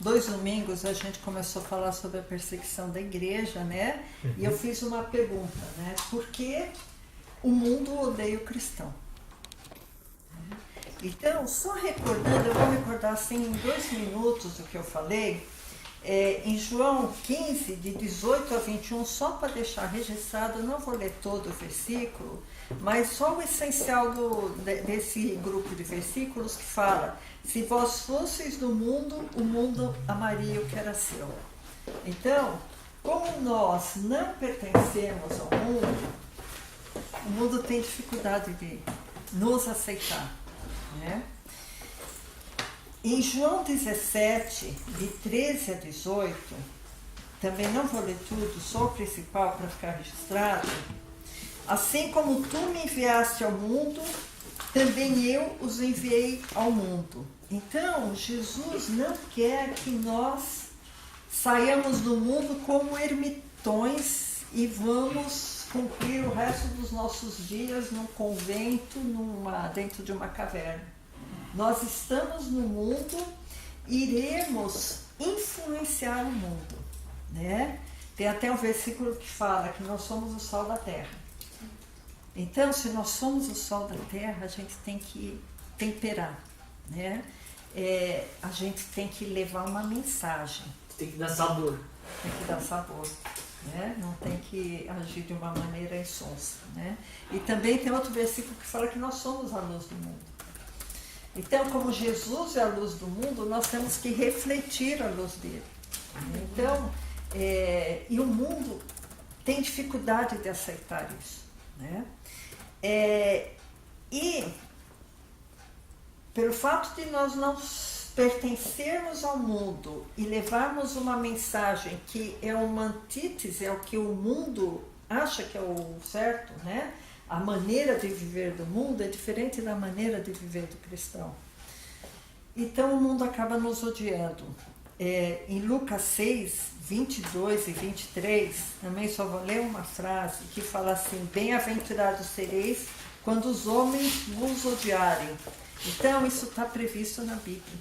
2 domingos a gente começou a falar sobre a perseguição da igreja, né? E eu fiz uma pergunta, né? Por que o mundo odeia o cristão? Então, só recordando, eu vou recordar assim em 2 minutos o que eu falei. Em João 15, de 18 a 21, só para deixar registrado, eu não vou ler todo o versículo, mas só o essencial desse grupo de versículos que fala: se vós fosseis do mundo, o mundo amaria o que era seu. Então, como nós não pertencemos ao mundo, o mundo tem dificuldade de nos aceitar, né? Em João 17, de 13 a 18, também não vou ler tudo, só o principal para ficar registrado. Assim como tu me enviaste ao mundo, também eu os enviei ao mundo. Então, Jesus não quer que nós saiamos do mundo como ermitões e vamos cumprir o resto dos nossos dias num convento, dentro de uma caverna. Nós estamos no mundo, iremos influenciar o mundo, né? Tem até um versículo que fala que nós somos o sol da terra. Então, se nós somos o sol da terra, a gente tem que temperar, né? A gente tem que levar uma mensagem. Tem que dar sabor. Tem que dar sabor, né? Não tem que agir de uma maneira insonsa, né? E também tem outro versículo que fala que nós somos a luz do mundo. Então, como Jesus é a luz do mundo, nós temos que refletir a luz dele. Então, e o mundo tem dificuldade de aceitar isso, né? E pelo fato de nós não pertencermos ao mundo e levarmos uma mensagem que é uma antítese ao que o mundo acha que é o certo, né? A maneira de viver do mundo é diferente da maneira de viver do cristão. Então o mundo acaba nos odiando. Em Lucas 6, 22 e 23, também só vou ler uma frase que fala assim: bem-aventurados sereis quando os homens vos odiarem. Então isso está previsto na Bíblia,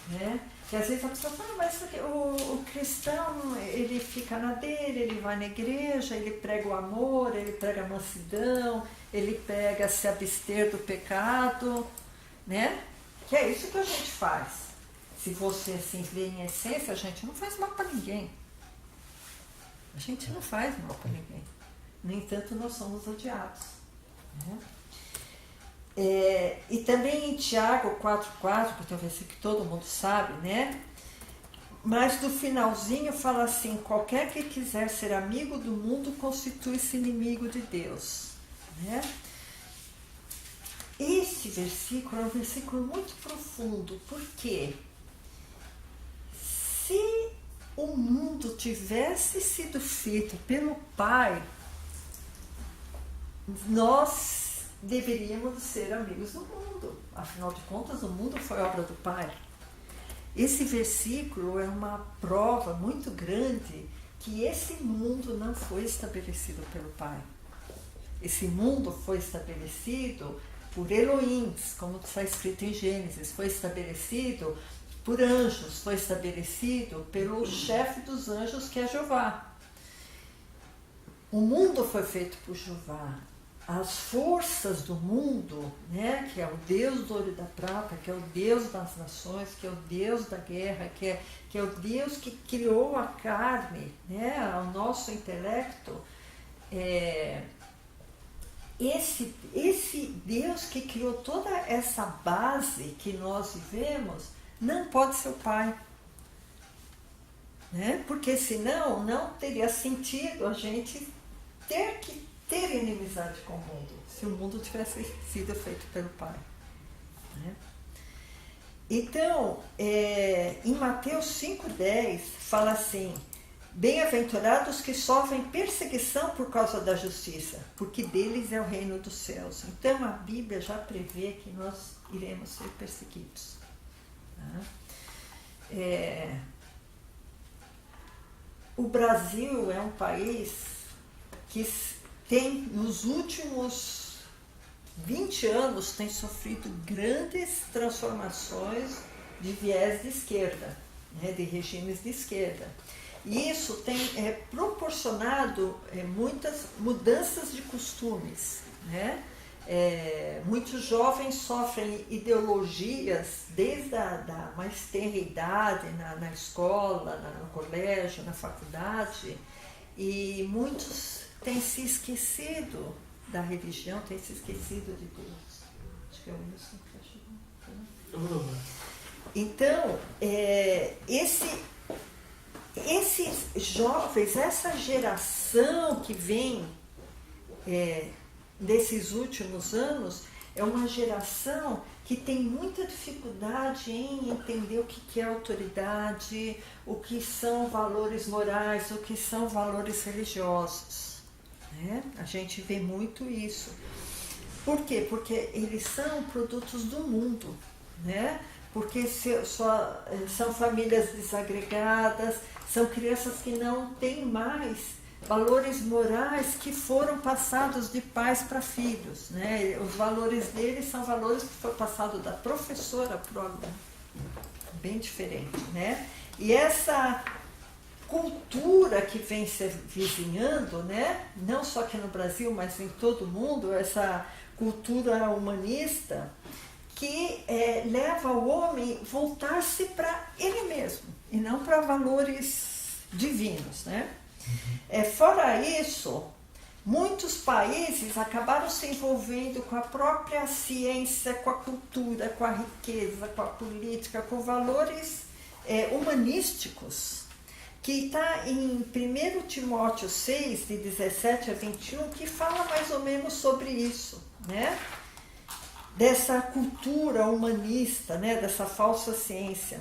né? Que às vezes a pessoa fala, mas o cristão, ele fica na dele, ele vai na igreja, ele prega o amor, ele prega a mansidão, ele prega se abster do pecado, né? Que é isso que a gente faz. Se você assim vê em essência, a gente não faz mal para ninguém. A gente não faz mal para ninguém. No entanto, nós somos odiados, né? E também em Tiago 4,4, que é um versículo que todo mundo sabe, né? Mas do finalzinho fala assim: qualquer que quiser ser amigo do mundo constitui-se inimigo de Deus, né? Esse versículo é um versículo muito profundo, porque se o mundo tivesse sido feito pelo Pai, nós deveríamos ser amigos do mundo. Afinal de contas, o mundo foi obra do Pai. Esse versículo é uma prova muito grande que esse mundo não foi estabelecido pelo Pai. Esse mundo foi estabelecido por Elohim, como está escrito em Gênesis, foi estabelecido por anjos, foi estabelecido pelo chefe dos anjos, que é Jeová. O mundo foi feito por Jeová. As forças do mundo, né, que é o Deus do ouro e da prata, que é o Deus das nações, que é o Deus da guerra, que é o Deus que criou a carne, né, o nosso intelecto, esse Deus que criou toda essa base que nós vivemos, não pode ser o Pai, né? Porque senão não teria sentido a gente ter inimizade com o mundo, se o mundo tivesse sido feito pelo Pai, né? Então, em Mateus 5,10 fala assim: bem-aventurados que sofrem perseguição por causa da justiça, porque deles é o reino dos céus. Então a Bíblia já prevê que nós iremos ser perseguidos, né? O Brasil é um país que tem, nos últimos 20 anos, tem sofrido grandes transformações de viés de esquerda, né, de regimes de esquerda. E isso tem proporcionado muitas mudanças de costumes, né? Muitos jovens sofrem ideologias desde a mais tenra idade, na escola, no colégio, na faculdade, e muitos têm se esquecido da religião, têm se esquecido de Deus. Acho que é o Wilson que está chegando. Então, esses jovens, essa geração que vem desses últimos anos, é uma geração que tem muita dificuldade em entender o que é autoridade, o que são valores morais, o que são valores religiosos, né? A gente vê muito isso. Por quê? Porque eles são produtos do mundo, né? Porque são famílias desagregadas, são crianças que não têm mais valores morais que foram passados de pais para filhos, né? Os valores deles são valores que foram passados da professora para o aluno, bem diferente, né? E essa cultura que vem se vizinhando, né? Não só aqui no Brasil, mas em todo o mundo, essa cultura humanista que leva o homem a voltar-se para ele mesmo e não para valores divinos, né? Fora isso, muitos países acabaram se envolvendo com a própria ciência, com a cultura, com a riqueza, com a política, com valores humanísticos, que está em 1 Timóteo 6, de 17 a 21, que fala mais ou menos sobre isso, né? Dessa cultura humanista, né? Dessa falsa ciência.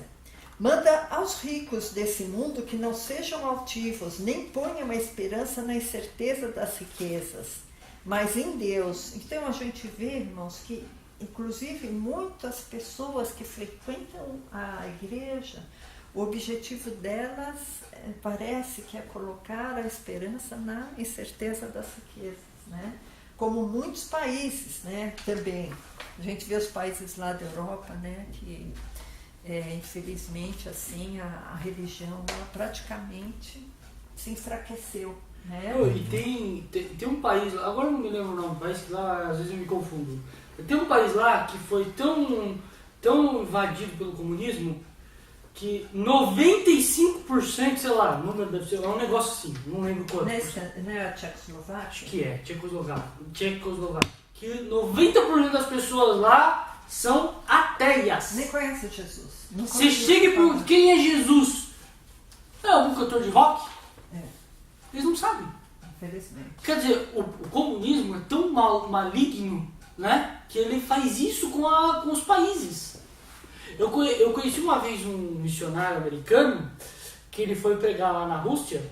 Manda aos ricos desse mundo que não sejam altivos, nem ponham a esperança na incerteza das riquezas, mas em Deus. Então a gente vê, irmãos, que inclusive muitas pessoas que frequentam a igreja, o objetivo delas parece que é colocar a esperança na incerteza das riquezas, né? Como muitos países, né? Também. A gente vê os países lá da Europa, né? Que infelizmente, assim, a religião ela praticamente se enfraqueceu, né? E tem um país, agora eu não me lembro não, um país que lá às vezes eu me confundo. Tem um país lá que foi tão invadido pelo comunismo que 95%, sei lá, o número deve ser, é um negócio assim, não lembro quanto. Não é a Tchecoslováquia? Acho que é, Tchecoslováquia. Que 90% das pessoas lá são ateias. Nem conhece Jesus. Você chega e pergunta quem é Jesus? É algum cantor de rock? Eles não sabem. Infelizmente. Quer dizer, o comunismo é tão maligno, né, que ele faz isso com os países. Eu conheci uma vez um missionário americano que ele foi pregar lá na Rússia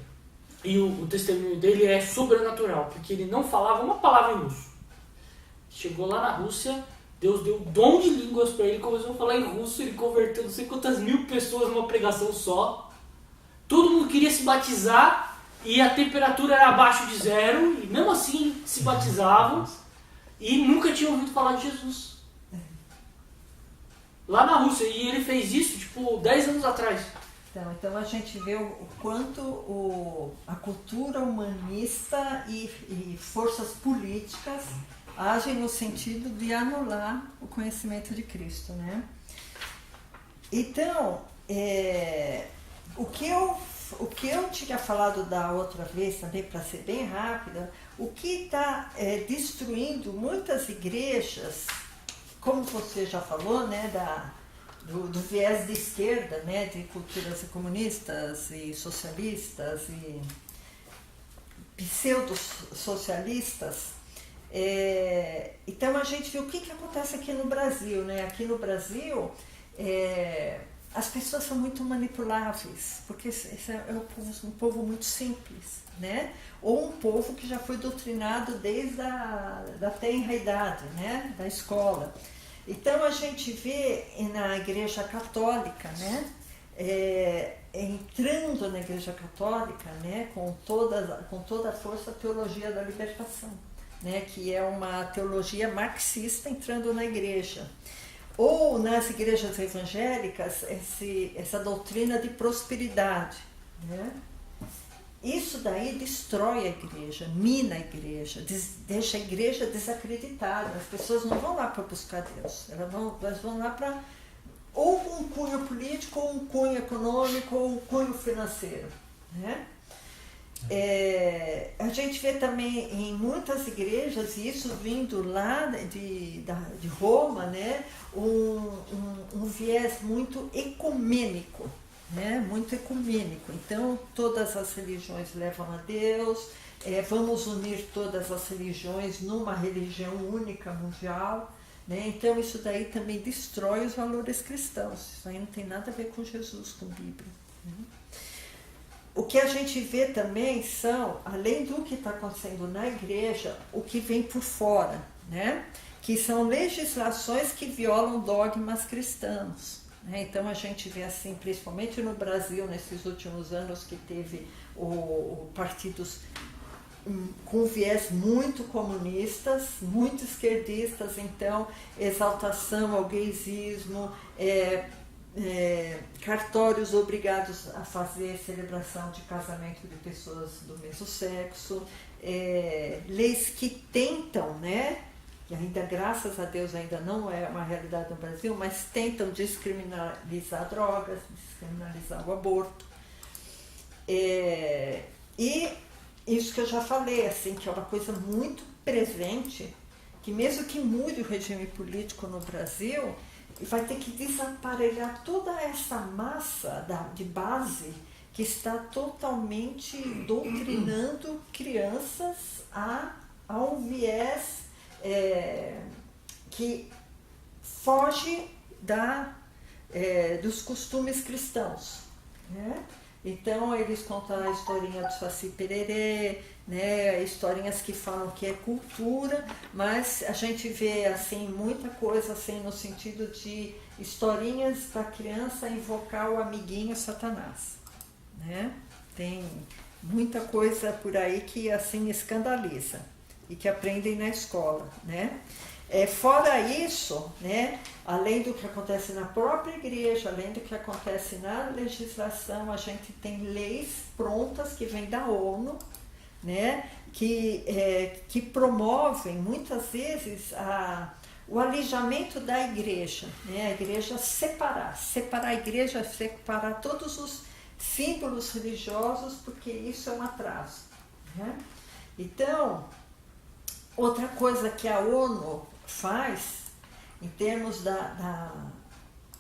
e o testemunho dele é sobrenatural, porque ele não falava uma palavra em russo. Chegou lá na Rússia, Deus deu dom de línguas para ele, começou a falar em russo, ele converteu não sei quantas mil pessoas numa pregação só. Todo mundo queria se batizar e a temperatura era abaixo de 0, e mesmo assim se batizavam e nunca tinham ouvido falar de Jesus. Lá na Rússia, e ele fez isso, 10 anos atrás. Então a gente vê o quanto a cultura humanista e forças políticas agem no sentido de anular o conhecimento de Cristo, né? Então, o que eu tinha falado da outra vez também, para ser bem rápida, o que está destruindo muitas igrejas, como você já falou, né, do viés de esquerda, né, de culturas comunistas e socialistas e pseudo-socialistas. Então a gente vê o que acontece aqui no Brasil, né? Aqui no Brasil as pessoas são muito manipuláveis, porque esse é um povo muito simples, né? Ou um povo que já foi doutrinado desde da tenra idade, né? Da escola. Então a gente vê na Igreja Católica, né? Entrando na Igreja Católica, né? Com toda a força a teologia da libertação, né? Que é uma teologia marxista entrando na igreja. Ou nas igrejas evangélicas, essa doutrina de prosperidade, né? Isso daí destrói a igreja, mina a igreja, deixa a igreja desacreditada. As pessoas não vão lá para buscar Deus, elas vão lá para ou um cunho político, ou um cunho econômico, ou um cunho financeiro, né? A gente vê também em muitas igrejas, e isso vindo lá de Roma, né, um viés muito ecumênico, né, muito ecumênico. Então, todas as religiões levam a Deus, vamos unir todas as religiões numa religião única mundial, né? Então, isso daí também destrói os valores cristãos. Isso aí não tem nada a ver com Jesus, com Bíblia, né? O que a gente vê também são, além do que está acontecendo na igreja, o que vem por fora, né? Que são legislações que violam dogmas cristãos, né? Então a gente vê assim, principalmente no Brasil, nesses últimos anos, que teve partidos com viés muito comunistas, muito esquerdistas, então exaltação ao gaysismo, cartórios obrigados a fazer celebração de casamento de pessoas do mesmo sexo, leis que tentam, né, que ainda, graças a Deus, ainda não é uma realidade no Brasil, mas tentam descriminalizar drogas, descriminalizar o aborto. E isso que eu já falei, assim, que é uma coisa muito presente, que mesmo que mude o regime político no Brasil, vai ter que desaparelhar toda essa massa de base que está totalmente doutrinando crianças a um viés que foge dos costumes cristãos, né? Então eles contam a historinha do Saci Pererê, né, historinhas que falam que é cultura, mas a gente vê assim muita coisa assim no sentido de historinhas para a criança invocar o amiguinho Satanás, né? Tem muita coisa por aí que assim escandaliza e que aprendem na escola, né? Fora isso, né, além do que acontece na própria igreja, além do que acontece na legislação, a gente tem leis prontas que vêm da ONU, né, que promovem muitas vezes o alijamento da igreja, né, a igreja separar a igreja, separar todos os símbolos religiosos, porque isso é um atraso, né? Então, outra coisa que a ONU faz, em termos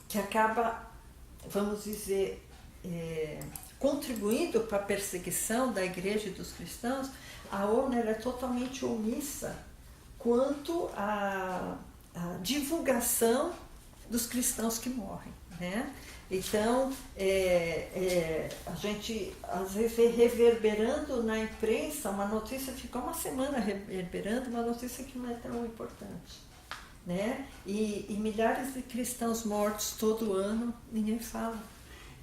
que acaba, vamos dizer, contribuindo para a perseguição da igreja e dos cristãos, a ONU é totalmente omissa quanto à divulgação dos cristãos que morrem, né? Então, a gente às vezes vê reverberando na imprensa uma notícia, fica uma semana reverberando uma notícia que não é tão importante, né? E milhares de cristãos mortos todo ano, ninguém fala.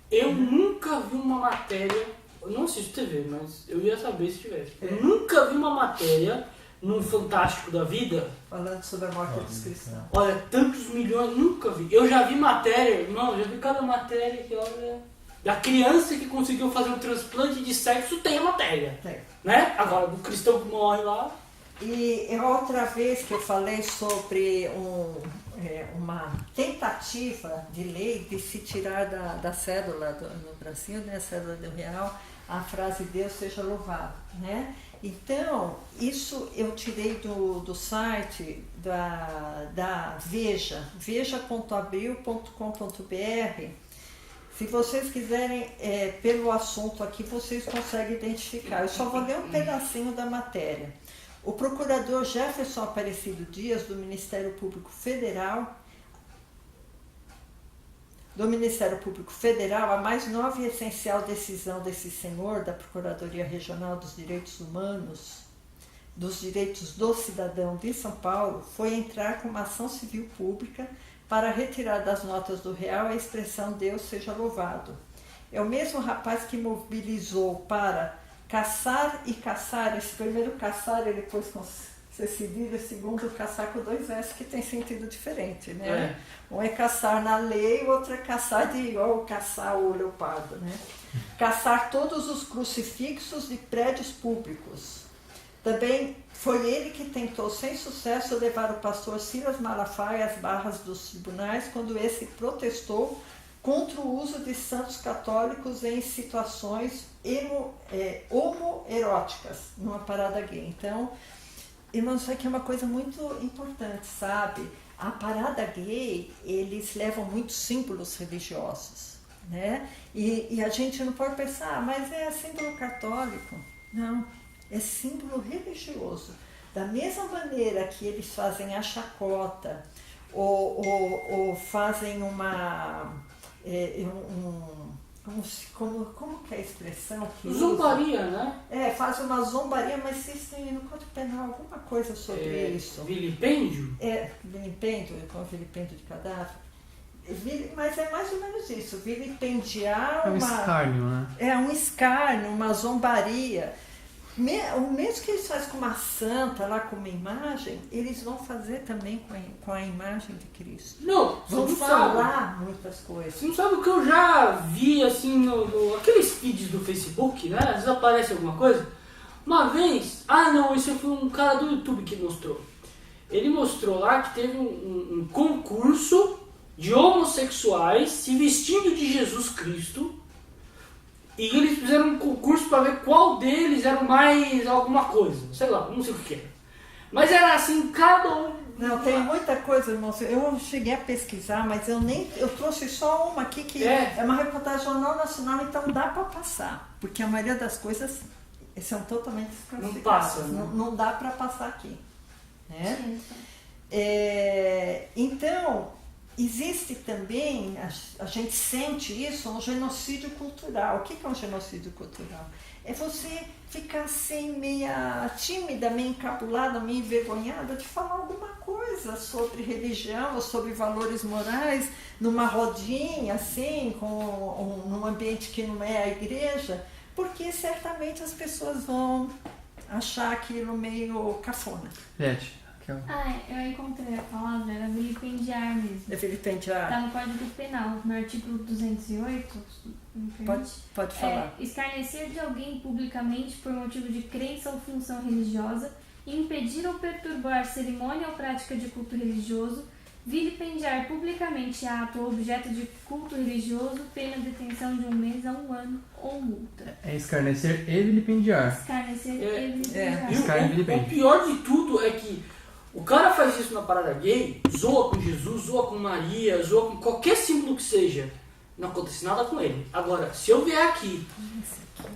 Eu nunca vi uma matéria, eu não assisto TV, mas eu ia saber se tivesse. Eu nunca vi uma matéria num Fantástico da Vida falando sobre a morte dos cristãos. Olha, tantos milhões, nunca vi. Eu já vi matéria, irmão, já vi cada matéria que, olha, da criança que conseguiu fazer um transplante de sexo, tem a matéria. Né? Agora, do cristão que morre lá. E outra vez que eu falei sobre uma tentativa de lei de se tirar da cédula no Brasil, né, a cédula do real, a frase Deus seja louvado, né? Então, isso eu tirei do site da Veja, veja.abril.com.br. Se vocês quiserem, pelo assunto aqui, vocês conseguem identificar. Eu só vou ler um pedacinho da matéria. O procurador Jefferson Aparecido Dias, do Ministério Público Federal, a mais nova e essencial decisão desse senhor da Procuradoria Regional dos Direitos Humanos, dos Direitos do Cidadão de São Paulo, foi entrar com uma ação civil pública para retirar das notas do real a expressão Deus seja louvado. É o mesmo rapaz que mobilizou para caçar e caçar, esse primeiro caçar ele pôs com Você se vira segundo caçar com 2 S que tem sentido diferente, né? Um é caçar na lei, o outro é caçar igual caçar o leopardo, né? Caçar todos os crucifixos de prédios públicos. Também foi ele que tentou, sem sucesso, levar o pastor Silas Malafaia às barras dos tribunais quando esse protestou contra o uso de santos católicos em situações homoeróticas, numa parada gay. Então, irmãos, isso aqui é uma coisa muito importante, sabe? A parada gay, eles levam muitos símbolos religiosos, né? E a gente não pode pensar, mas é símbolo católico. Não, é símbolo religioso. Da mesma maneira que eles fazem a chacota, ou fazem uma... como que é a expressão? Que zombaria, usa? Né? Faz uma zombaria, mas existem no Código Penal alguma coisa sobre isso. Vilipêndio? Vilipêndio, com vilipêndio de cadáver. Mas é mais ou menos isso, vilipendiar um escárnio, né? Um escárnio, uma zombaria. O mesmo que eles fazem com uma santa, lá com uma imagem, eles vão fazer também com a imagem de Cristo. Não, vão falar muitas coisas. Você não sabe o que eu já vi, assim, aqueles feeds do Facebook, né? Às vezes aparece alguma coisa. Uma vez, esse foi um cara do YouTube que mostrou. Ele mostrou lá que teve um concurso de homossexuais se vestindo de Jesus Cristo. E eles fizeram um concurso para ver qual deles era mais alguma coisa. Sei lá, não sei o que era. Mas era assim, cada um... Não, tem muita coisa, irmão. Eu cheguei a pesquisar, mas eu trouxe só uma aqui que é uma reportagem do Jornal Nacional, então dá para passar. Porque a maioria das coisas são totalmente desclassificadas. Não passa, né? Não dá para passar aqui. Né? Então... Existe também, a gente sente isso, um genocídio cultural. O que é um genocídio cultural? É você ficar assim, meia tímida, meio encabulada, meio envergonhada de falar alguma coisa sobre religião ou sobre valores morais numa rodinha, assim, num ambiente que não é a igreja, porque certamente as pessoas vão achar aquilo meio cafona. Eu encontrei a palavra, era vilipendiar mesmo. É vilipendiar. Está no Código Penal, no artigo 208. Pode falar. Escarnecer de alguém publicamente por motivo de crença ou função religiosa, impedir ou perturbar cerimônia ou prática de culto religioso, vilipendiar publicamente ato ou objeto de culto religioso, pena de detenção de 1 mês a 1 ano ou multa. É escarnecer e vilipendiar. Escarnecer e vilipendiar. O pior de tudo é que o cara faz isso na parada gay, zoa com Jesus, zoa com Maria, zoa com qualquer símbolo que seja. Não acontece nada com ele. Agora, se eu vier aqui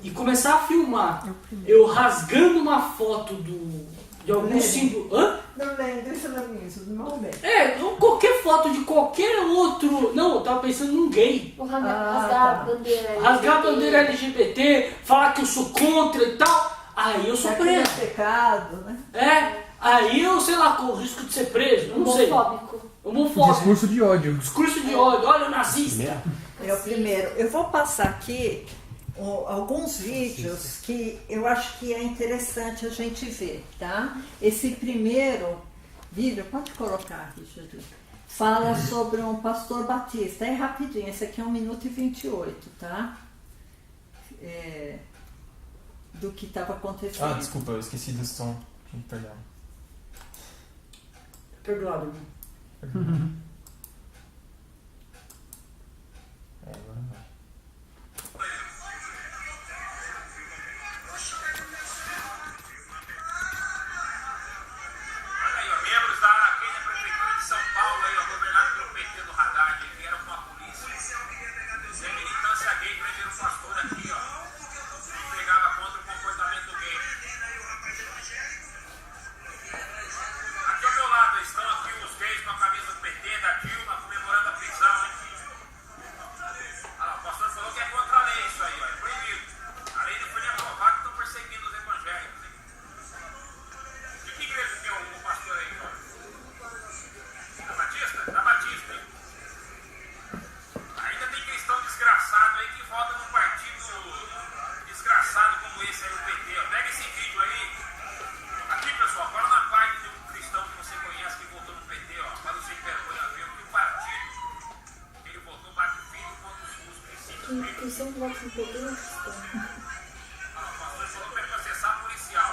e começar a filmar eu rasgando uma foto de algum símbolo... Não lembro, isso não é isso, não lembro. Qualquer foto de qualquer outro... Não, eu tava pensando num gay. Rasgar a bandeira LGBT. Rasgar a bandeira LGBT, falar que eu sou contra e tal. Aí eu sou preso. É pecado, né? Aí eu, sei lá, com o risco de ser preso, não sei. Homofóbico. Discurso de ódio. Discurso de ódio, olha o nazista. É o primeiro. Eu vou passar aqui alguns vídeos que eu acho que é interessante a gente ver, tá? Esse primeiro vídeo, pode colocar, Richard, fala sobre um pastor batista. É rapidinho, esse aqui é 1 minuto e 28, tá? Do que estava acontecendo. Desculpa, eu esqueci do som. Perdão. Perdoado, né? Agora vai. Membros da Araquém da Prefeitura de São Paulo, governado pelo PT do Haddad, vieram com a polícia. Sem militância gay, prenderam o pastor aqui, que pegava contra o comportamento gay. Aqui ao meu lado estão aqui os gays com a camisa do PT, da Dilma, comemorando a prisão. O pastor falou que é contra a lei isso aí, é proibido. A lei não foi nem aprovada, estão perseguindo os evangélicos. De que igreja que é o pastor aí, Da Batista? Da Batista, hein? Ainda tem cristão desgraçado aí que vota no partido cristão que vai se perder é cristão. O pastor falou que vai processar policial.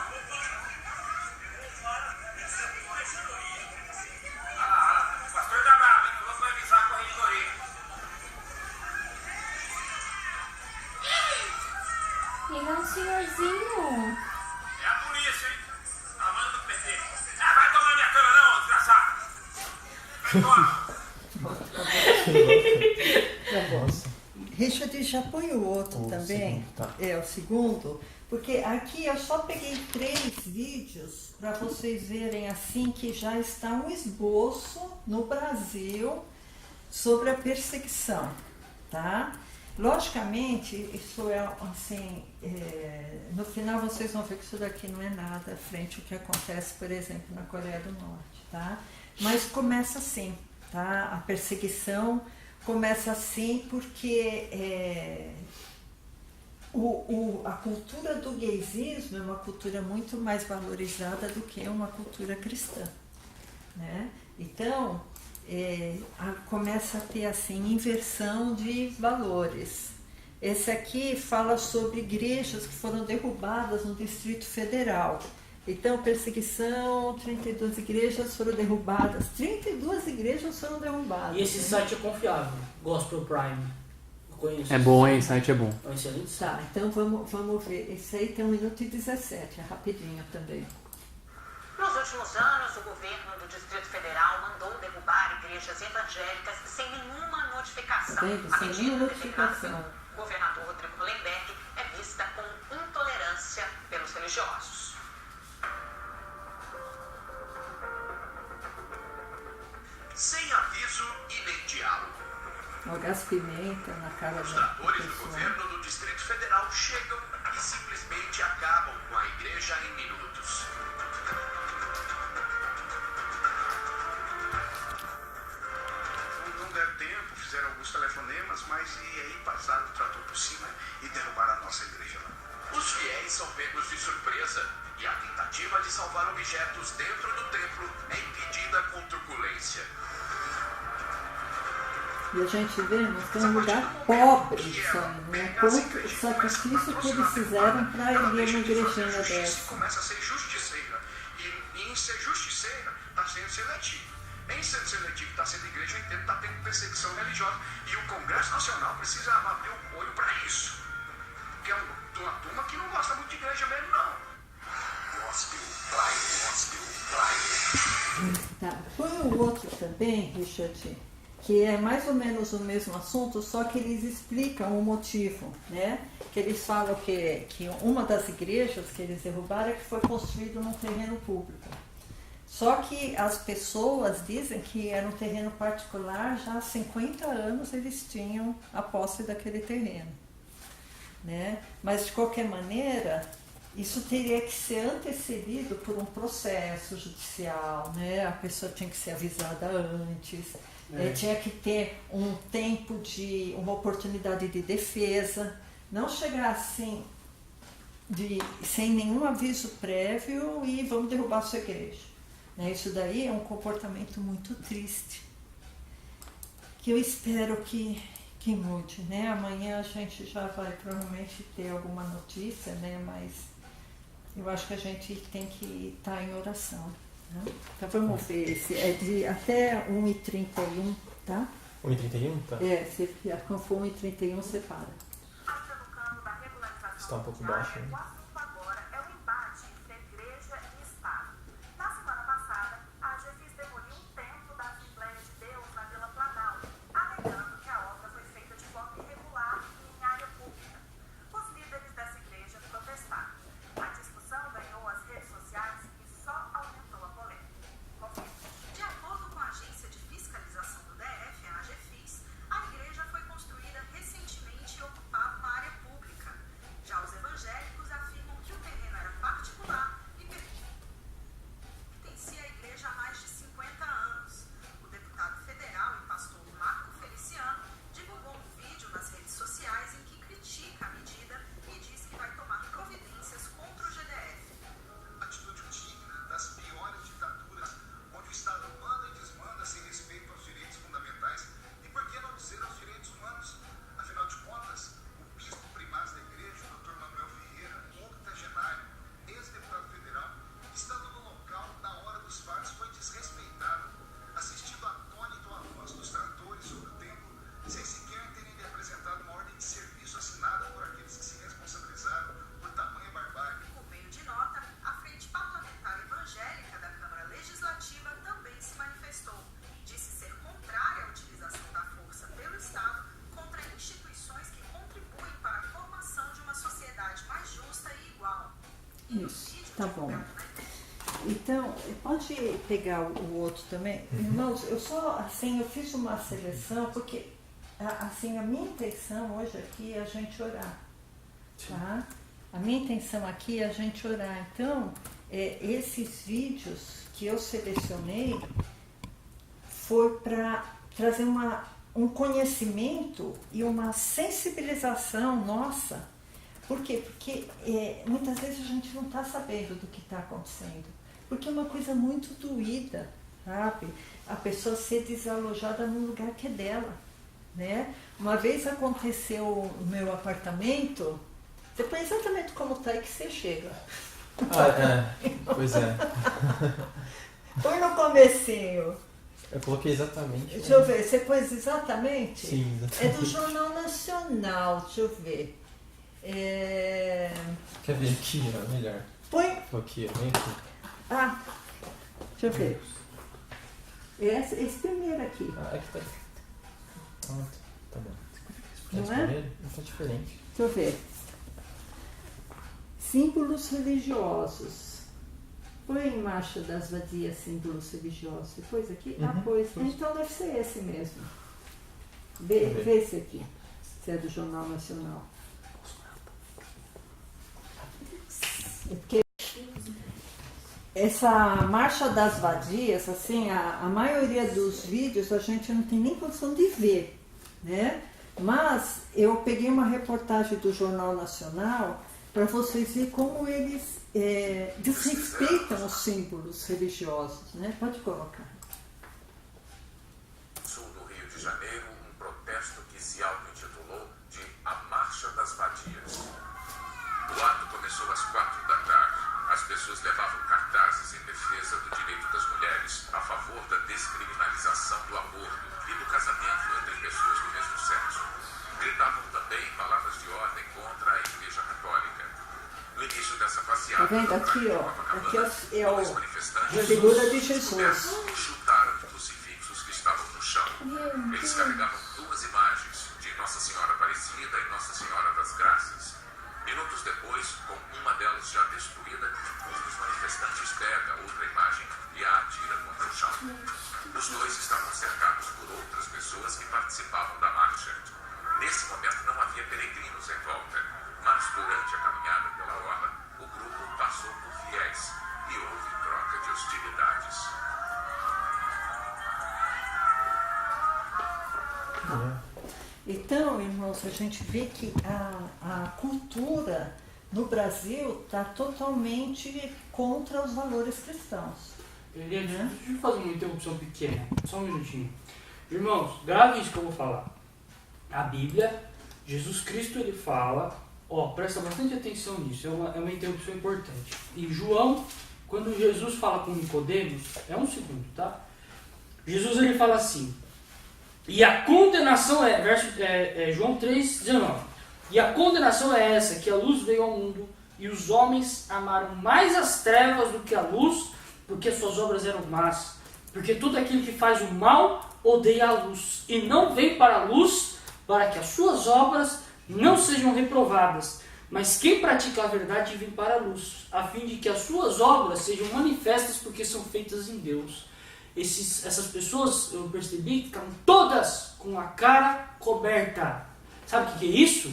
O pastor tá bravo, hein? Falou que vai avisar a corregedoria. E não, senhorzinho. É a polícia, hein? A manda do PT. Ah, vai tomar minha cama não, desgraçado. Toma. Nossa. Richard, já põe o outro O também. segundo, tá. É, o segundo. Porque aqui eu só peguei 3 vídeos para vocês verem assim que já está um esboço no Brasil sobre a perseguição, tá? Logicamente, isso é assim, no final vocês vão ver que isso daqui não é nada frente ao que acontece, por exemplo, na Coreia do Norte, tá? Mas começa assim, tá? A perseguição começa assim porque a cultura do gaysismo é uma cultura muito mais valorizada do que uma cultura cristã, né? Então, começa a ter assim inversão de valores. Esse aqui fala sobre igrejas que foram derrubadas no Distrito Federal. Então, perseguição, 32 igrejas foram derrubadas. 32 igrejas foram derrubadas. E esse site é confiável, Gospel Prime. Eu conheço. É bom, hein? O site é bom. É um excelente site. Tá, então vamos ver. Esse aí tem 1 minuto e 17, é rapidinho também. Nos últimos anos, o governo do Distrito Federal mandou derrubar igrejas evangélicas sem nenhuma notificação. Entende? A Sem medida nenhuma determinada notificação. pelo governador Rodrigo Hollenberg é vista com intolerância pelos religiosos. Sem aviso e nem diálogo. O gás pimenta na cara Os da tratores do pessoa. governo do Distrito Federal chegam e simplesmente acabam com a igreja em minutos. Não deram tempo, fizeram alguns telefonemas, mas e aí passaram o trator por cima e derrubaram a nossa igreja lá. Os fiéis são pegos de surpresa e a tentativa de salvar objetos dentro do templo é impedida com truculência. E a gente vê, nós temos um lugar pobre isso aí, né? Quanto o sacrifício que eles fizeram para erguer uma igrejinha dessa. Começa a ser justiceira. E em ser justiceira, está sendo seletivo. Em sendo seletivo, está sendo igreja, eu entendo, está tendo perseguição religiosa. E o Congresso Nacional precisa abrir o olho para isso. Porque é uma turma que não gosta muito de igreja mesmo, não. Gospel, praia. Tá. Põe o outro também, Richard, que é mais ou menos o mesmo assunto, só que eles explicam o motivo, né? Que eles falam que uma das igrejas que eles derrubaram é que foi construído num terreno público. Só que as pessoas dizem que era um terreno particular, já há 50 anos eles tinham a posse daquele terreno, né? Mas de qualquer maneira, isso teria que ser antecedido por um processo judicial, né? A pessoa tinha que ser avisada antes. Tinha que ter um tempo uma oportunidade de defesa, não chegar assim, sem nenhum aviso prévio e vamos derrubar a sua igreja. Né? Isso daí é um comportamento muito triste, que eu espero que mude. Né? Amanhã a gente já vai provavelmente ter alguma notícia, né? Mas eu acho que a gente tem que estar em oração. Então vamos ver, esse é de até 1h31, tá? 1h31? Tá. Se for 1h31, você para. Está um pouco baixo, né? Já os evangélicos afirmam Tá bom. Então, pode pegar o outro também? Irmãos, eu só, assim, eu fiz uma seleção porque, assim, a minha intenção hoje aqui é a gente orar, tá? A minha intenção aqui é a gente orar. Então, esses vídeos que eu selecionei foi para trazer um conhecimento e uma sensibilização nossa. Por quê? Porque muitas vezes a gente não está sabendo do que está acontecendo. Porque é uma coisa muito doída, sabe? A pessoa ser desalojada num lugar que é dela, né? Uma vez aconteceu no meu apartamento, depois exatamente como está aí que você chega. Pois é. Põe no comecinho. Eu coloquei exatamente. Deixa eu ver, você pôs exatamente? Sim, exatamente. É do Jornal Nacional, deixa eu ver. Quer ver aqui, ó, melhor. Põe. Aqui, ó, vem aqui. Deixa eu ver. Esse primeiro aqui. Aqui tá. Tá bom. Não é? Primeiro? Não tá diferente. Deixa eu ver. Símbolos religiosos. Põe em Marcha das Vadias símbolos religiosos. Você pôs aqui? Pois. Então deve ser esse mesmo. Vê esse aqui. Se é do Jornal Nacional. É porque essa Marcha das Vadias, assim, a maioria dos vídeos a gente não tem nem condição de ver, né? Mas eu peguei uma reportagem do Jornal Nacional para vocês verem como eles desrespeitam os símbolos religiosos, né? Pode colocar. Sul do Rio de Janeiro, um protesto que se auto-intitulou de A Marcha das Vadias. O ato começou às 4 da tarde. As pessoas levavam cartazes em defesa do direito das mulheres, a favor da descriminalização do aborto e do casamento entre pessoas do mesmo sexo. Gritavam também palavras de ordem contra a Igreja Católica. No início dessa passeata, Tá vendo aqui, ó? Aqui é dois manifestantes a figura de Jesus. chutaram os crucifixos que estavam no chão. Eles carregavam duas imagens de Nossa Senhora Aparecida e Nossa Senhora das Graças. Minutos depois, com uma delas já destruída, um dos manifestantes pega outra imagem e a atira contra o chão. Os dois estavam cercados por outras pessoas que participavam da marcha. Nesse momento não havia peregrinos em volta, mas durante a caminhada pela orla, o grupo passou por fiéis e houve troca de hostilidades. Então, irmãos, a gente vê que a cultura no Brasil está totalmente contra os valores cristãos. Deixa eu fazer uma interrupção pequena, só um minutinho. Irmãos, grave isso que eu vou falar. A Bíblia, Jesus Cristo, ele fala, presta bastante atenção nisso, é uma interrupção importante. Em João, quando Jesus fala com Nicodemos, é um segundo, tá? Jesus, ele fala assim, e a condenação João 3,19. E a condenação é essa, que a luz veio ao mundo, e os homens amaram mais as trevas do que a luz, porque suas obras eram más. Porque todo aquele que faz o mal odeia a luz, e não vem para a luz, para que as suas obras não sejam reprovadas. Mas quem pratica a verdade vem para a luz, a fim de que as suas obras sejam manifestas, porque são feitas em Deus. Essas pessoas, eu percebi, que estavam todas com a cara coberta. Sabe o que é isso?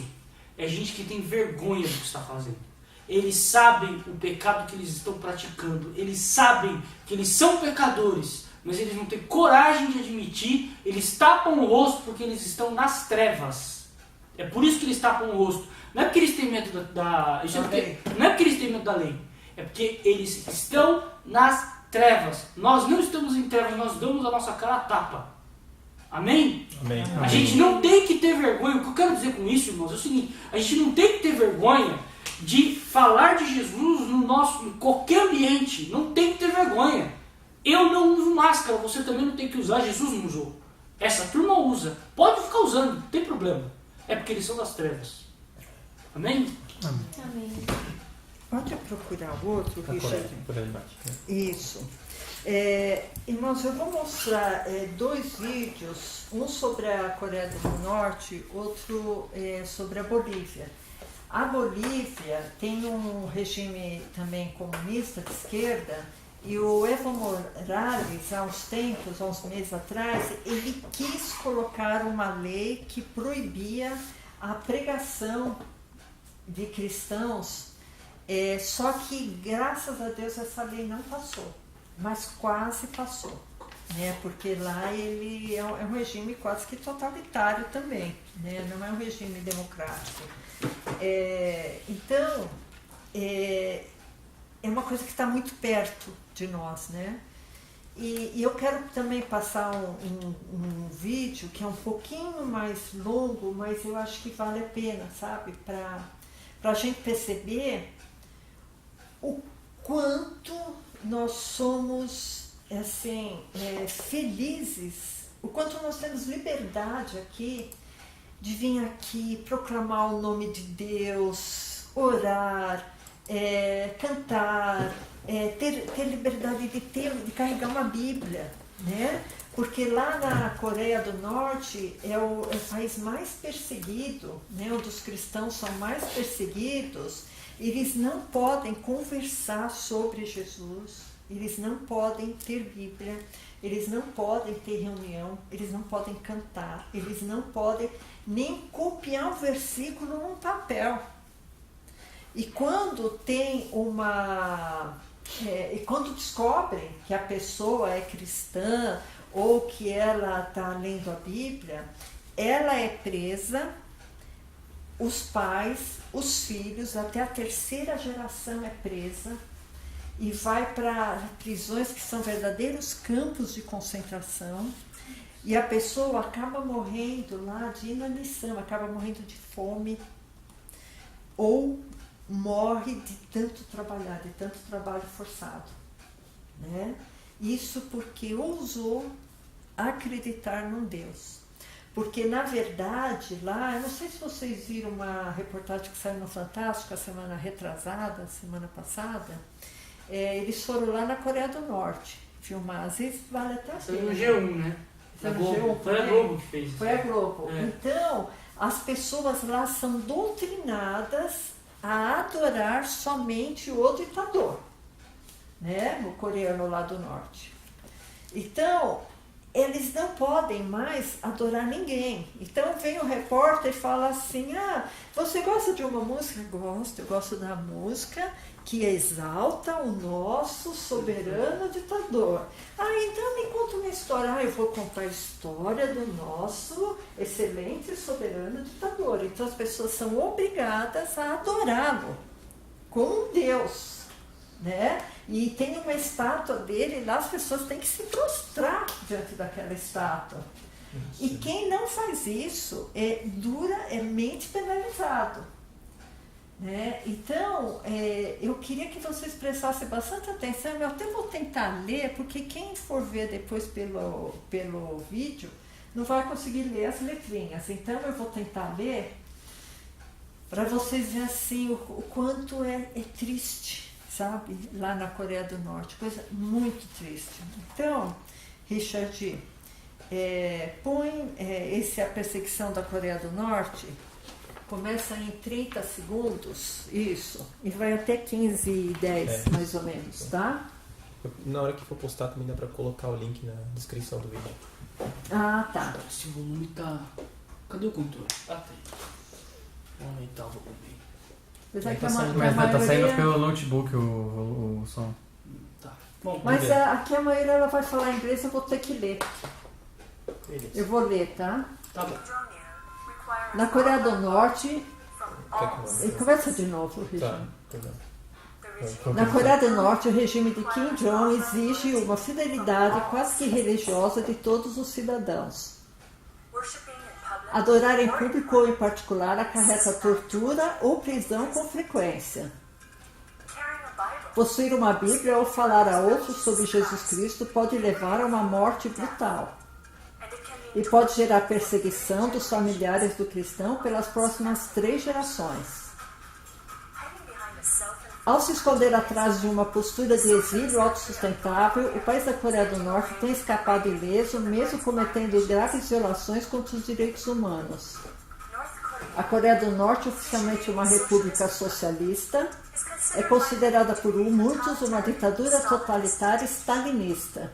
É gente que tem vergonha do que está fazendo. Eles sabem o pecado que eles estão praticando. Eles sabem que eles são pecadores, mas eles não têm coragem de admitir. Eles tapam o rosto porque eles estão nas trevas. É por isso que eles tapam o rosto. Não é porque eles têm medo não é porque eles têm medo da lei. É porque eles estão nas trevas. Nós não estamos em trevas, nós damos a nossa cara a tapa. Amém? Amém. A gente não tem que ter vergonha. O que eu quero dizer com isso, irmãos, é o seguinte: a gente não tem que ter vergonha de falar de Jesus em qualquer ambiente. Não tem que ter vergonha. Eu não uso máscara, você também não tem que usar, Jesus não usou. Essa turma usa. Pode ficar usando, não tem problema. É porque eles são das trevas. Amém? Amém. Pode procurar o outro, Richard? Por aí embaixo. Isso. Irmãos, eu vou mostrar 2 vídeos, um sobre a Coreia do Norte, outro sobre a Bolívia. A Bolívia tem um regime também comunista de esquerda, e o Evo Morales, há uns meses atrás, ele quis colocar uma lei que proibia a pregação de cristãos, só que, graças a Deus, essa lei não passou, mas quase passou, né? Porque lá ele é um regime quase que totalitário também, né? Não é um regime democrático. Então, é uma coisa que está muito perto de nós, né? E eu quero também passar um vídeo que é um pouquinho mais longo, mas eu acho que vale a pena, sabe? Para a gente perceber o quanto nós somos, assim, felizes, o quanto nós temos liberdade aqui de vir aqui proclamar o nome de Deus, orar, cantar, ter liberdade de carregar uma Bíblia, né? Porque lá na Coreia do Norte é o país mais perseguido, né? Onde os cristãos são mais perseguidos. Eles não podem conversar sobre Jesus, eles não podem ter Bíblia, eles não podem ter reunião, eles não podem cantar, eles não podem nem copiar um versículo num papel. E quando tem e quando descobrem que a pessoa é cristã ou que ela está lendo a Bíblia, ela é presa, os pais, os filhos, até a terceira geração é presa e vai para prisões que são verdadeiros campos de concentração, e a pessoa acaba morrendo lá de inanição, acaba morrendo de fome, ou morre de tanto trabalhar, de tanto trabalho forçado, né? Isso porque ousou acreditar num Deus. Porque, na verdade, lá, eu não sei se vocês viram uma reportagem que saiu no Fantástico a semana retrasada, semana passada, eles foram lá na Coreia do Norte filmar, às vezes vale até a pena. Foi no G1, né? Foi no G1, foi a Globo que fez isso. Foi a Globo. Então, as pessoas lá são doutrinadas a adorar somente o ditador, né? O coreano lá do norte. Então, eles não podem mais adorar ninguém. Então vem o repórter e fala assim: você gosta de uma música? Gosto, eu gosto da música que exalta o nosso soberano ditador. Então me conta uma história. Eu vou contar a história do nosso excelente soberano ditador. Então as pessoas são obrigadas a adorá-lo como um Deus, né? E tem uma estátua dele, lá as pessoas têm que se prostrar diante daquela estátua. E quem não faz isso é duramente penalizado, né? Então, eu queria que vocês prestassem bastante atenção. Eu até vou tentar ler, porque quem for ver depois pelo vídeo não vai conseguir ler as letrinhas. Então, eu vou tentar ler para vocês verem assim, o quanto é triste, sabe? Lá na Coreia do Norte, coisa muito triste. Então, Richard, põe a perseguição da Coreia do Norte. Começa em 30 segundos, isso, e vai até 15 e 10, mais ou menos, tá? Na hora que for postar também dá pra colocar o link na descrição do vídeo. Tá. Esse volume tá... Cadê o controle? Tem. Vamos aumentar o volume. Mas tá saindo pelo notebook o som. Tá. Bom, mas aqui a maioria ela vai falar inglês, eu vou ter que ler. Beleza. Eu vou ler, tá? tá bom. Na Coreia do Norte... Quer que Começa de novo, Tá, Richard. perdão. Na Coreia do Norte, o regime de Kim Jong exige uma fidelidade quase que religiosa de todos os cidadãos. Adorar em público ou em particular acarreta tortura ou prisão com frequência. Possuir uma Bíblia ou falar a outros sobre Jesus Cristo pode levar a uma morte brutal. E pode gerar perseguição dos familiares do cristão pelas próximas 3 gerações. Ao se esconder atrás de uma postura de exílio autossustentável, o país da Coreia do Norte tem escapado ileso, mesmo cometendo graves violações contra os direitos humanos. A Coreia do Norte, oficialmente uma república socialista, é considerada por muitos uma ditadura totalitária stalinista.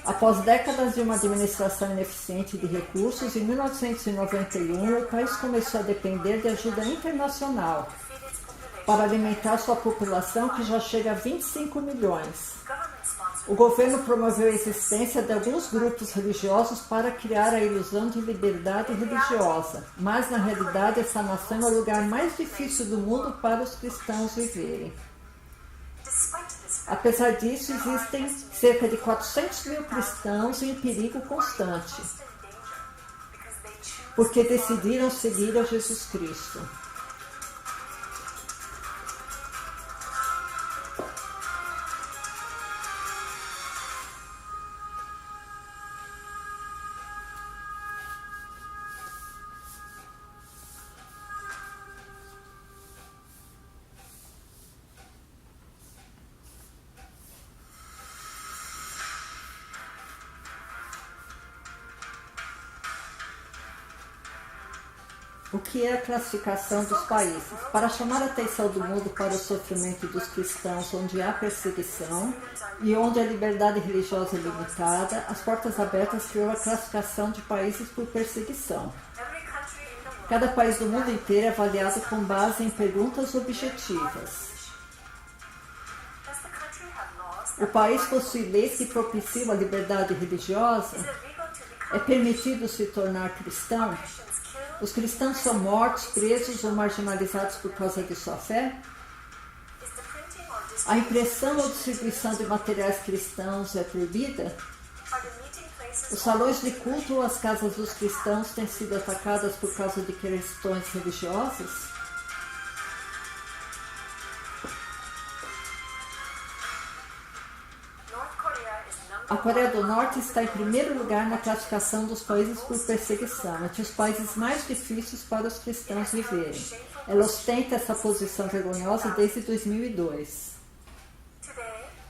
Após décadas de uma administração ineficiente de recursos, em 1991 o país começou a depender de ajuda internacional para alimentar sua população, que já chega a 25 milhões. O governo promoveu a existência de alguns grupos religiosos para criar a ilusão de liberdade religiosa, mas na realidade essa nação é o lugar mais difícil do mundo para os cristãos viverem. Apesar disso, existem cerca de 400 mil cristãos em perigo constante, porque decidiram seguir a Jesus Cristo. O que é a classificação dos países? Para chamar a atenção do mundo para o sofrimento dos cristãos onde há perseguição e onde a liberdade religiosa é limitada, as Portas Abertas criou a classificação de países por perseguição. Cada país do mundo inteiro é avaliado com base em perguntas objetivas. O país possui leis que propiciam a liberdade religiosa? É permitido se tornar cristão? Os cristãos são mortos, presos ou marginalizados por causa de sua fé? A impressão ou distribuição de materiais cristãos é proibida? Os salões de culto ou as casas dos cristãos têm sido atacadas por causa de questões religiosas? A Coreia do Norte está em primeiro lugar na classificação dos países por perseguição, entre os países mais difíceis para os cristãos viverem. Ela ostenta essa posição vergonhosa desde 2002.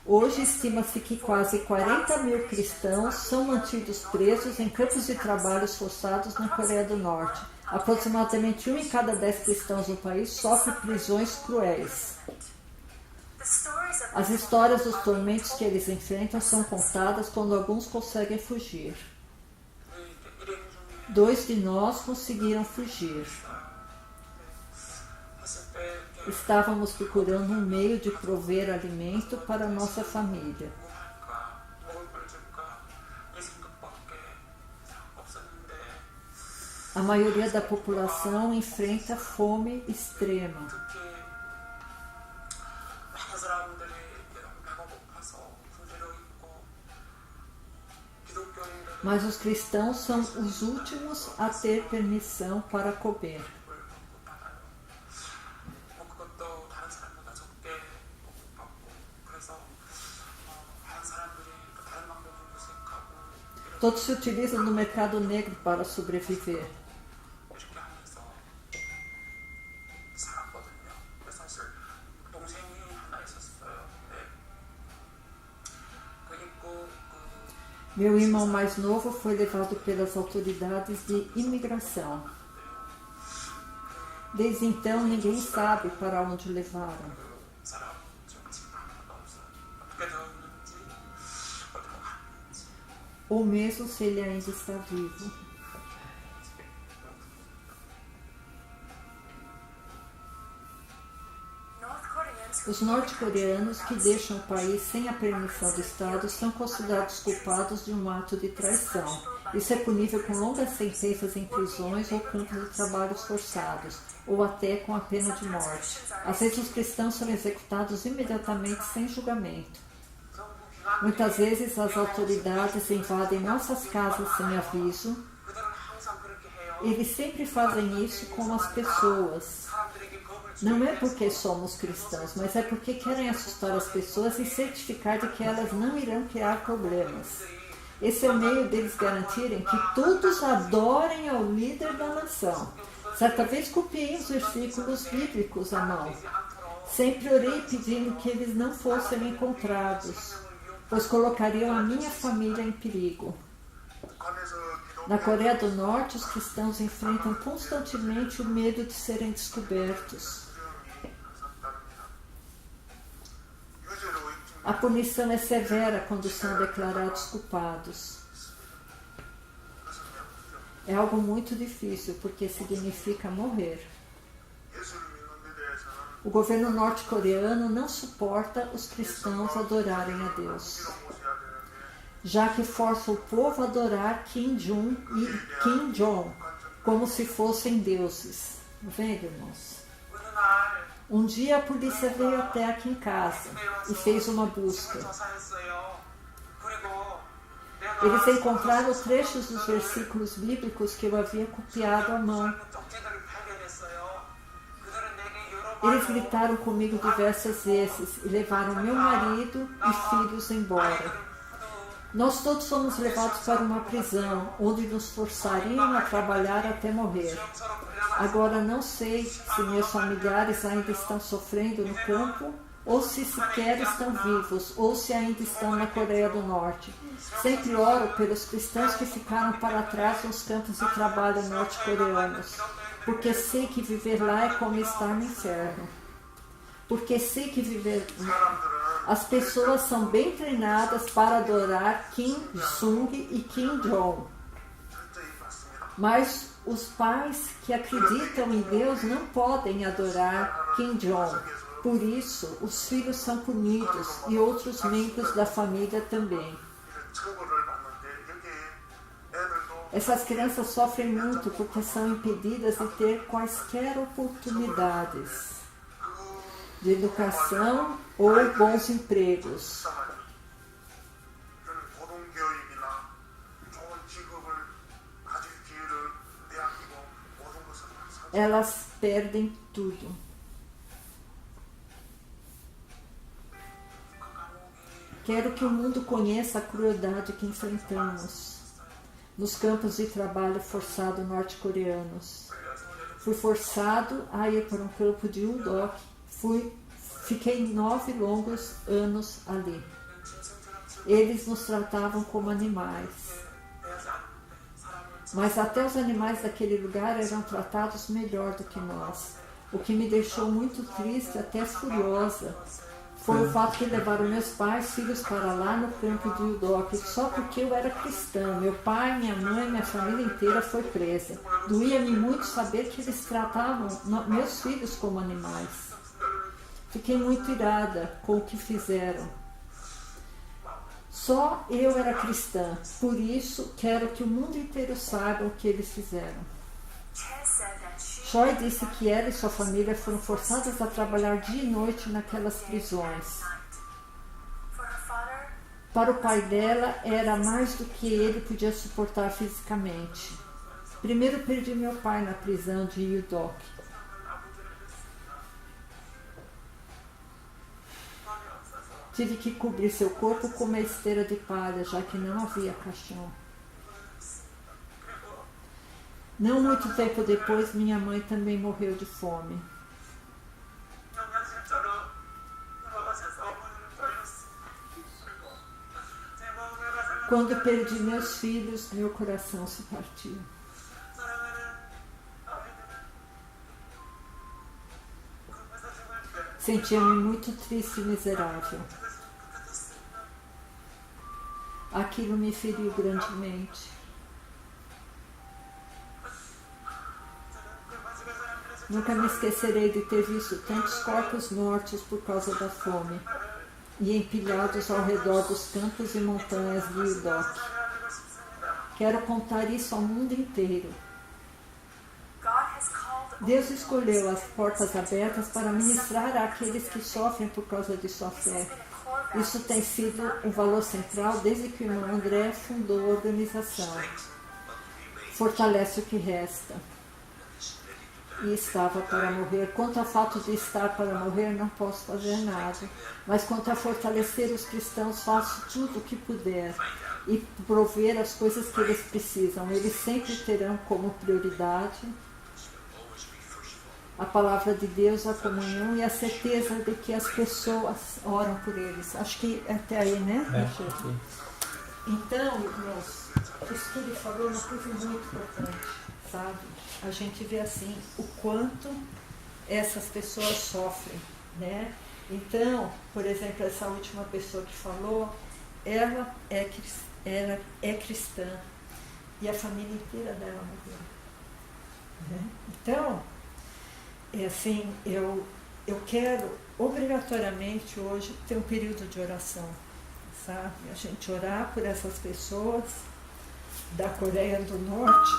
Hoje, estima-se que quase 40 mil cristãos são mantidos presos em campos de trabalhos forçados na Coreia do Norte. Aproximadamente 1 em cada 10 cristãos no país sofre prisões cruéis. As histórias dos tormentos que eles enfrentam são contadas quando alguns conseguem fugir. 2 de nós conseguiram fugir. Estávamos procurando um meio de prover alimento para nossa família. A maioria da população enfrenta fome extrema. Mas os cristãos são os últimos a ter permissão para comer. Todos se utilizam no mercado negro para sobreviver. Meu irmão mais novo foi levado pelas autoridades de imigração. Desde então, ninguém sabe para onde levaram. Ou mesmo se ele ainda está vivo. Os norte-coreanos que deixam o país sem a permissão do Estado são considerados culpados de um ato de traição. Isso é punível com longas sentenças em prisões ou campos de trabalhos forçados, ou até com a pena de morte. Às vezes os cristãos são executados imediatamente sem julgamento. Muitas vezes as autoridades invadem nossas casas sem aviso. Eles sempre fazem isso com as pessoas. Não é porque somos cristãos, mas é porque querem assustar as pessoas e certificar de que elas não irão criar problemas. Esse é o meio deles garantirem que todos adorem ao líder da nação. Certa vez copiei os versículos bíblicos à mão. Sempre orei pedindo que eles não fossem encontrados, pois colocariam a minha família em perigo. Na Coreia do Norte, os cristãos enfrentam constantemente o medo de serem descobertos. A punição é severa quando são declarados culpados. É algo muito difícil, porque significa morrer. O governo norte-coreano não suporta os cristãos adorarem a Deus, já que força o povo a adorar Kim Jong e Kim Jong como se fossem deuses. Vendo, irmãos? Um dia a polícia veio até aqui em casa e fez uma busca. Eles encontraram trechos dos versículos bíblicos que eu havia copiado à mão. Eles gritaram comigo diversas vezes e levaram meu marido e filhos embora. Nós todos fomos levados para uma prisão, onde nos forçariam a trabalhar até morrer. Agora não sei se meus familiares ainda estão sofrendo no campo, ou se sequer estão vivos, ou se ainda estão na Coreia do Norte. Sempre oro pelos cristãos que ficaram para trás nos campos de trabalho norte-coreanos, porque sei que viver lá é como estar no inferno. Porque sei que viver... As pessoas são bem treinadas para adorar Kim Sung e Kim Jong. Mas os pais que acreditam em Deus não podem adorar Kim Jong. Por isso, os filhos são punidos e outros membros da família também. Essas crianças sofrem muito porque são impedidas de ter quaisquer oportunidades de educação ou bons empregos. Elas perdem tudo. Quero que o mundo conheça a crueldade que enfrentamos nos campos de trabalho forçado norte-coreanos. Fui forçado a ir para um campo de Udok. Fiquei 9 longos anos ali. Eles nos tratavam como animais. Mas até os animais daquele lugar eram tratados melhor do que nós. O que me deixou muito triste, até furiosa, foi o fato que levaram meus pais, filhos para lá no campo de Udok, só porque eu era cristã. Meu pai, minha mãe, minha família inteira foi presa. Doía-me muito saber que eles tratavam meus filhos como animais. Fiquei muito irada com o que fizeram. Só eu era cristã, por isso quero que o mundo inteiro saiba o que eles fizeram. Choi disse que ela e sua família foram forçadas a trabalhar dia e noite naquelas prisões. Para o pai dela, era mais do que ele podia suportar fisicamente. Primeiro perdi meu pai na prisão de Udok. Tive que cobrir seu corpo com uma esteira de palha, já que não havia caixão. Não muito tempo depois, minha mãe também morreu de fome. Quando perdi meus filhos, meu coração se partiu. Sentia-me muito triste e miserável. Aquilo me feriu grandemente. Nunca me esquecerei de ter visto tantos corpos mortos por causa da fome e empilhados ao redor dos campos e montanhas de Udok. Quero contar isso ao mundo inteiro. Deus escolheu as portas abertas para ministrar àqueles que sofrem por causa de sua fé. Isso tem sido um valor central desde que o irmão André fundou a organização. Fortalece o que resta. E estava para morrer. Quanto ao fato de estar para morrer, não posso fazer nada. Mas quanto a fortalecer os cristãos, faço tudo o que puder e prover as coisas que eles precisam. Eles sempre terão como prioridade a palavra de Deus, a comunhão e a certeza de que as pessoas oram por eles. Acho que até aí, né? É. Então, irmãos, isso que ele falou é uma coisa muito importante, sabe? A gente vê assim o quanto essas pessoas sofrem, né? Então, por exemplo, essa última pessoa que falou, ela é cristã e a família inteira dela morreu, né? Então, é assim, eu quero obrigatoriamente hoje ter um período de oração, sabe? A gente orar por essas pessoas da Coreia do Norte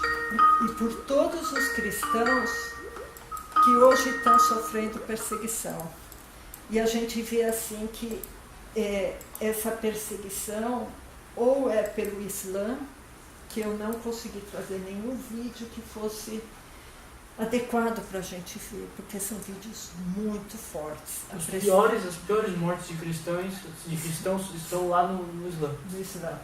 e por todos os cristãos que hoje estão sofrendo perseguição. E a gente vê assim que essa perseguição ou é pelo Islã, que eu não consegui trazer nenhum vídeo que fosse adequado para a gente ver, porque são vídeos muito fortes. As piores mortes de cristãos estão lá no Islã. No Islã.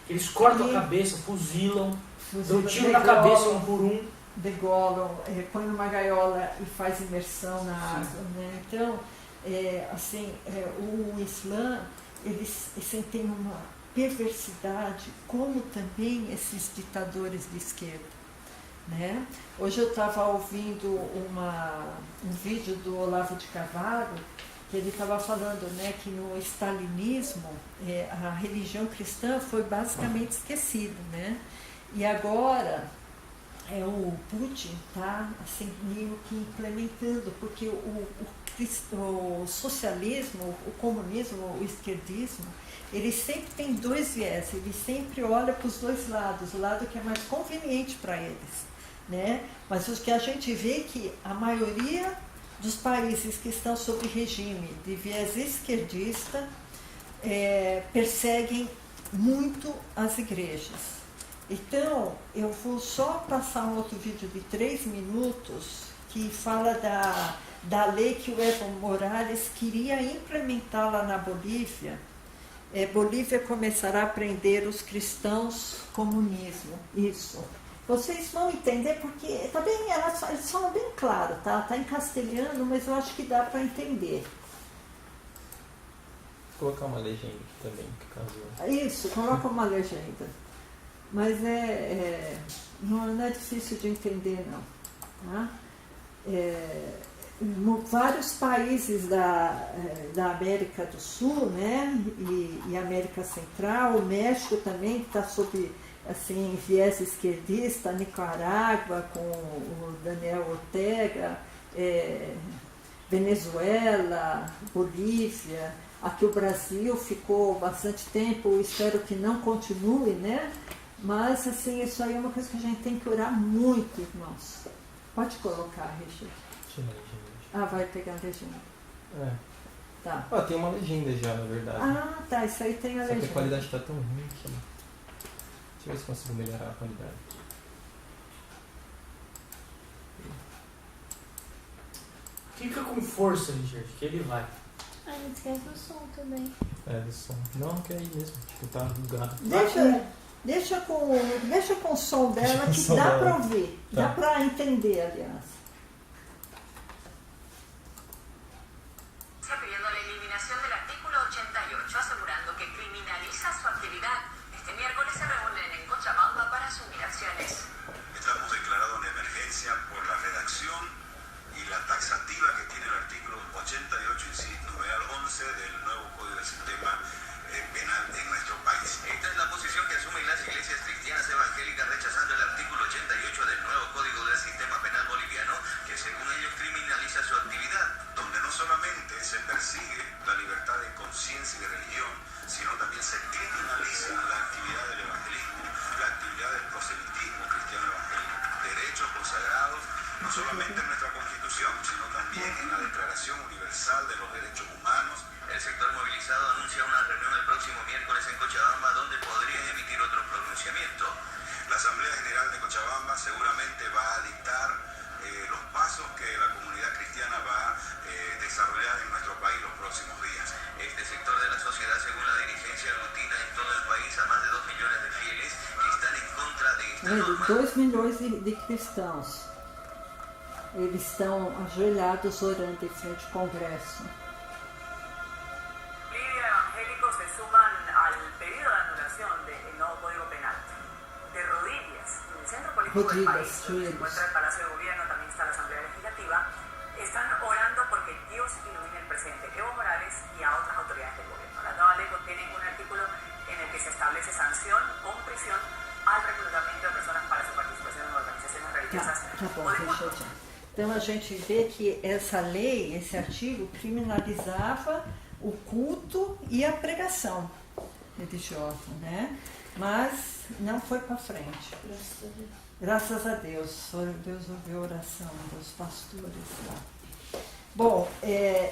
Eles cortam a cabeça, fuzilam, dão tiro na cabeça um por um. Degolam, põe numa gaiola e faz imersão na água, né? Então, o Islã, eles tem uma perversidade, como também esses ditadores de esquerda, né? Hoje eu estava ouvindo um vídeo do Olavo de Carvalho, que ele estava falando, né, que no stalinismo a religião cristã foi basicamente esquecida, né? E agora o Putin está assim, meio que implementando, porque o socialismo, o comunismo, o esquerdismo, ele sempre tem dois viés, ele sempre olha para os dois lados, o lado que é mais conveniente para eles, né? Mas o que a gente vê é que a maioria dos países que estão sob regime de viés esquerdista perseguem muito as igrejas. Então, eu vou só passar um outro vídeo de 3 minutos que fala da lei que o Evo Morales queria implementar lá na Bolívia. Bolívia começará a prender os cristãos comunismo. Isso. Vocês vão entender porque também eles falam bem claro, tá? Está em castelhano, mas eu acho que dá para entender. Vou colocar uma legenda aqui também, que caso... Isso, coloca uma legenda. Mas não é difícil de entender, não. Tá? Vários países da América do Sul, né, e América Central, o México também está sob assim, viés esquerdista, Nicarágua com o Daniel Ortega, Venezuela, Bolívia, aqui o Brasil ficou bastante tempo, espero que não continue, né? Mas assim, isso aí é uma coisa que a gente tem que orar muito, irmãos. Pode colocar, Richard. Tinha uma legenda. Ah, vai pegar a legenda. Tá. Tem uma legenda já, na verdade. Ah, tá, isso aí tem a legenda. Só que a qualidade está tão ruim que... Deixa eu ver se consigo melhorar a qualidade. Fica com força, Richard, que ele vai. Não esquece do som também. Do som. Não, que é aí mesmo. Tipo, tá bugado. Deixa com o som dela que som dá dela. para ouvir. Tá. Dá para entender, aliás. Está pidiendo la eliminación del artículo 88, asegurando que criminaliza su actividad. Este miércoles se reúnen en Cochabamba para asumir acciones. Estamos declarados en emergencia por la redacción y la taxativa que tiene el artículo 88, inciso numeral 11 del nuevo Código del Sistema Penal en nuestro país. Esta es la posición que asumen las iglesias cristianas evangélicas rechazando el artículo 88 del nuevo Código del Sistema Penal boliviano, que según ellos criminaliza su actividad, donde no solamente se persigue la libertad de conciencia y de religión, sino también se criminaliza la actividad del evangelismo, la actividad del proselitismo cristiano evangélico, derechos consagrados no solamente en nuestra Constitución, sino también en la Declaración Universal de los Derechos Humanos. El sector movilizado anuncia una reunión el próximo miércoles en Cochabamba, donde podría emitir otro pronunciamiento. La Asamblea General de Cochabamba seguramente va a dictar los pasos que la comunidad cristiana va a desarrollar en nuestro país los próximos días. Este sector de la sociedad, según la dirigencia, aglutina en todo el país a más de 2 millones de fieles que están en contra de esta norma. 2 milhões de cristãos. Eles estão ajoelhados orando em frente ao Congresso. Evangélicos se suman al pedido de anulación del nuevo Código Penal. Rodrigues, país, donde se encuentra el Palacio de Gobierno, también está la Asamblea Legislativa, están orando porque Dios ilumine al presidente Evo Morales y a otras autoridades del gobierno. La nueva ley contiene un artículo en el que se establece sanción con prisión al reclutamiento de personas para su participación en organizaciones religiosas. Tá bom, deixa eu te... Então a gente vê que essa lei, esse artigo, criminalizava o culto e a pregação religiosa, né? Mas não foi para frente. Graças a Deus. Deus ouviu a oração dos pastores lá. Bom,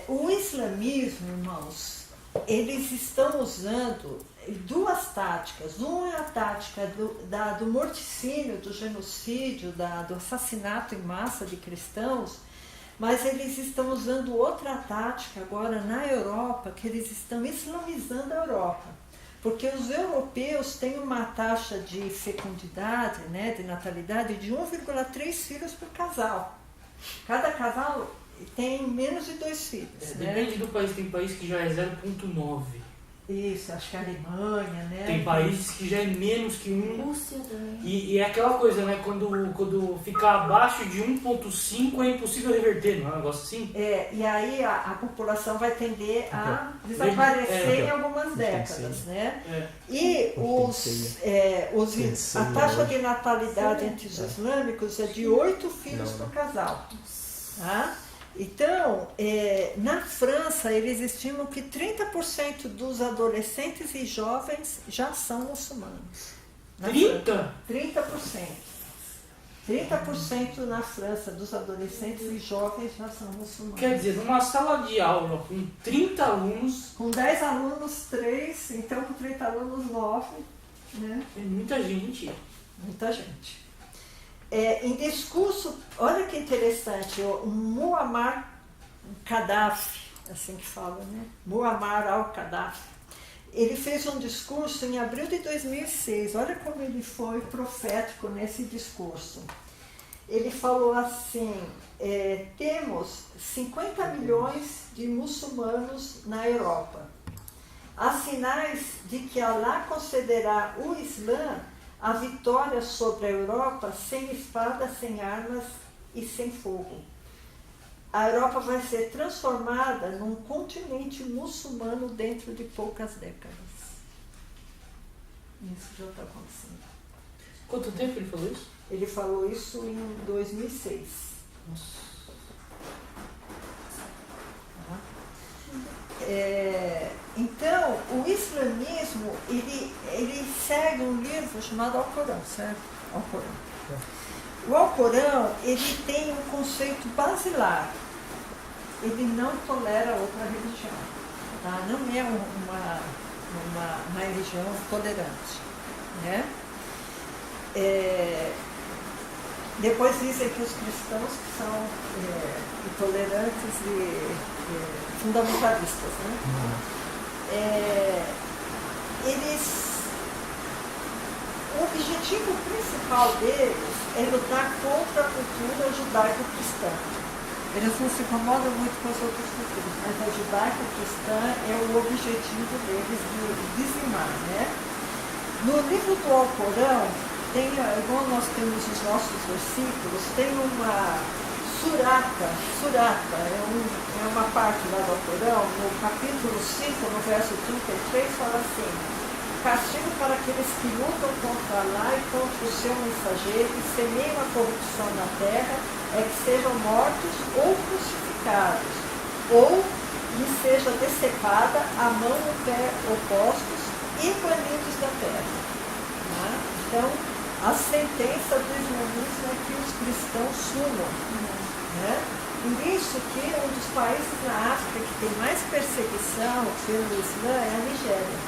o islamismo, irmãos, eles estão usando duas táticas. Uma é a tática do morticínio, do genocídio, do assassinato em massa de cristãos, mas eles estão usando outra tática agora na Europa, que eles estão islamizando a Europa. Porque os europeus têm uma taxa de fecundidade, né, de natalidade, de 1,3 filhos por casal. Cada casal tem menos de 2 filhos. Né? Depende do país, tem país que já é 0,9. Isso, acho que a Alemanha, né? Tem países que já é menos que 1. Rússia também. E é aquela coisa, né? Quando ficar abaixo de 1,5 é impossível reverter, não é um negócio assim? E aí a população vai tender a desaparecer em algumas décadas, né? E a taxa de natalidade entre os islâmicos é de 8 filhos por casal. Tá? Então, na França, eles estimam que 30% dos adolescentes e jovens já são muçulmanos. 30%? 30%. 30% na França dos adolescentes e jovens já são muçulmanos. Quer dizer, numa sala de aula com 30 alunos... Com 10 alunos, 3, então com 30 alunos, 9. Né? É muita gente. Muita gente. Em discurso, olha que interessante, o Muammar Gaddafi, assim que fala, né? Muammar al-Gaddafi, ele fez um discurso em abril de 2006, olha como ele foi profético nesse discurso. Ele falou assim, temos 50 milhões de muçulmanos na Europa. Há sinais de que Allah concederá o Islã a vitória sobre a Europa sem espada, sem armas e sem fogo. A Europa vai ser transformada num continente muçulmano dentro de poucas décadas. Isso já está acontecendo. Quanto tempo ele falou isso? Ele falou isso em 2006. Nossa. Então, o islamismo, ele segue um livro chamado Alcorão, certo? Alcorão. O Alcorão, ele tem um conceito basilar. Ele não tolera outra religião. Tá? Não é uma religião tolerante. Né? Depois dizem que os cristãos que são intolerantes e fundamentalistas, né? O objetivo principal deles é lutar contra a cultura judaico-cristã. Eles não se incomodam muito com as outras culturas, mas a judaico-cristã é o objetivo deles de dizimar, né? No livro do Alcorão, igual nós temos os nossos versículos, tem uma surata é uma parte lá do Alcorão, no capítulo 5, no verso 33, fala assim: castigo para aqueles que lutam contra Allah e contra o seu mensageiro e semeiam a corrupção na terra, é que sejam mortos ou crucificados, ou lhes seja decepada a mão e o pé opostos e banidos da terra. Né? Então, a sentença do islamismo é que os cristãos sumam. Né? Por isso que um dos países na África que tem mais perseguição pelo Islã é a Nigéria.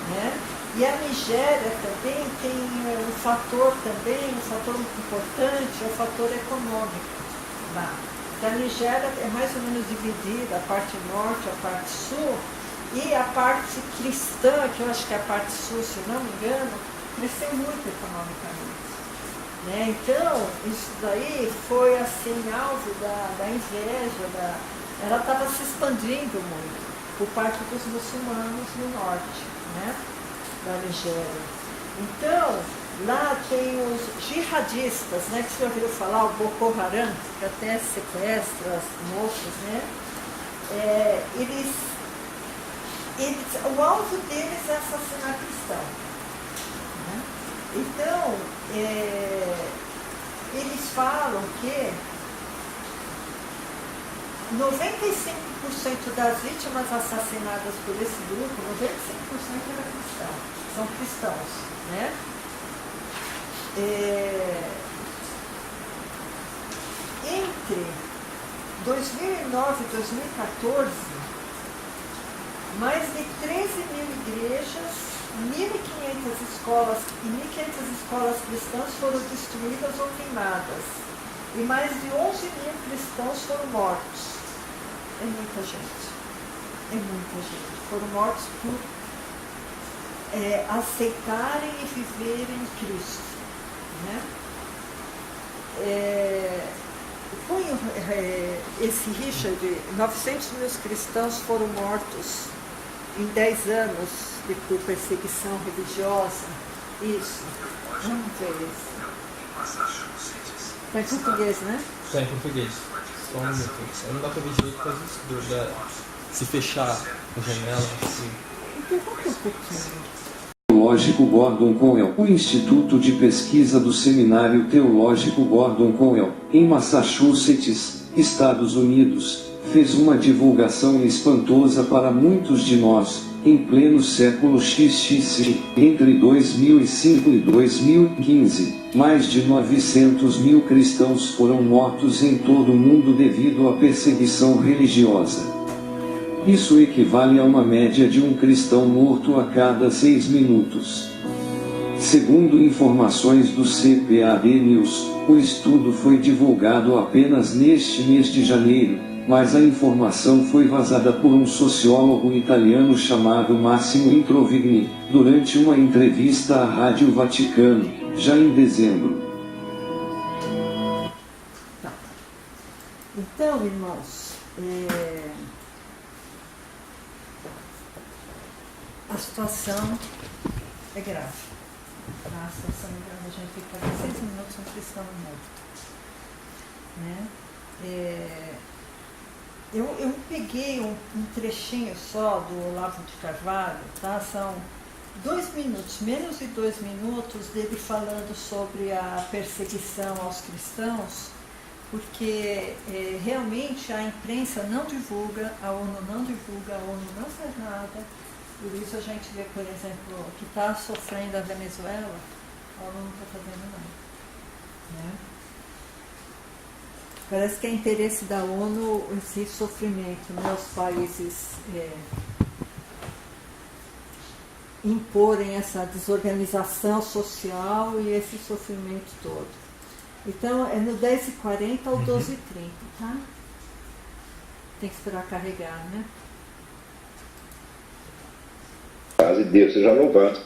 Né? E a Nigéria também tem um fator muito importante, é o fator econômico. Lá. A Nigéria é mais ou menos dividida, a parte norte, a parte sul, e a parte cristã, que eu acho que é a parte sul, se não me engano, cresceu muito economicamente. Né? Então, isso daí foi assim, alvo da inveja, ela estava se expandindo muito por parte dos muçulmanos no norte, né? Da Nigéria. Então, Lá tem os jihadistas, né, que você ouviu falar, o Boko Haram, que até sequestra as moças, né? O alvo deles é assassinar cristão. Né? Então, eles falam que 95% das vítimas assassinadas por esse grupo, 95% era cristão, são cristãos, né? Entre 2009 e 2014, mais de 13 mil igrejas, 1.500 escolas e 1.500 escolas cristãs foram destruídas ou queimadas. E mais de 11 mil cristãos foram mortos. É muita gente. É muita gente. Foram mortos por aceitarem e viverem Cristo. Né? Esse Richard, 900 mil cristãos foram mortos em 10 anos por perseguição religiosa. Isso. Vamos ver isso. Está em português, né? Está em português. Só um minuto. Aí não dá para ver direito por causa se fechar a janela. Assim. Interrompe um pouquinho. Teológico Gordon Conwell. O Instituto de Pesquisa do Seminário Teológico Gordon Conwell, em Massachusetts, Estados Unidos, fez uma divulgação espantosa para muitos de nós, em pleno século XX. Entre 2005 e 2015, mais de 900 mil cristãos foram mortos em todo o mundo devido à perseguição religiosa. Isso equivale a uma média de um cristão morto a cada 6 minutos. Segundo informações do CPAD News, o estudo foi divulgado apenas neste mês de janeiro, mas a informação foi vazada por um sociólogo italiano chamado Massimo Introvigni, durante uma entrevista à Rádio Vaticano, já em dezembro. Então, irmãos, a situação é grave. A situação é grave. A gente fica 6 minutos um cristão morto. Né? Eu peguei um trechinho só do Olavo de Carvalho, tá? São 2 minutos, menos de 2 minutos dele falando sobre a perseguição aos cristãos, porque realmente a imprensa não divulga, a ONU não divulga, a ONU não faz nada. Por isso a gente vê, por exemplo, o que está sofrendo a Venezuela, a ONU não está fazendo nada. Né? Parece que é interesse da ONU esse sofrimento, né? Os países imporem essa desorganização social e esse sofrimento todo. Então, é no 10h40 ao 12h30, tá? Tem que esperar carregar, né? E Deus seja louvado.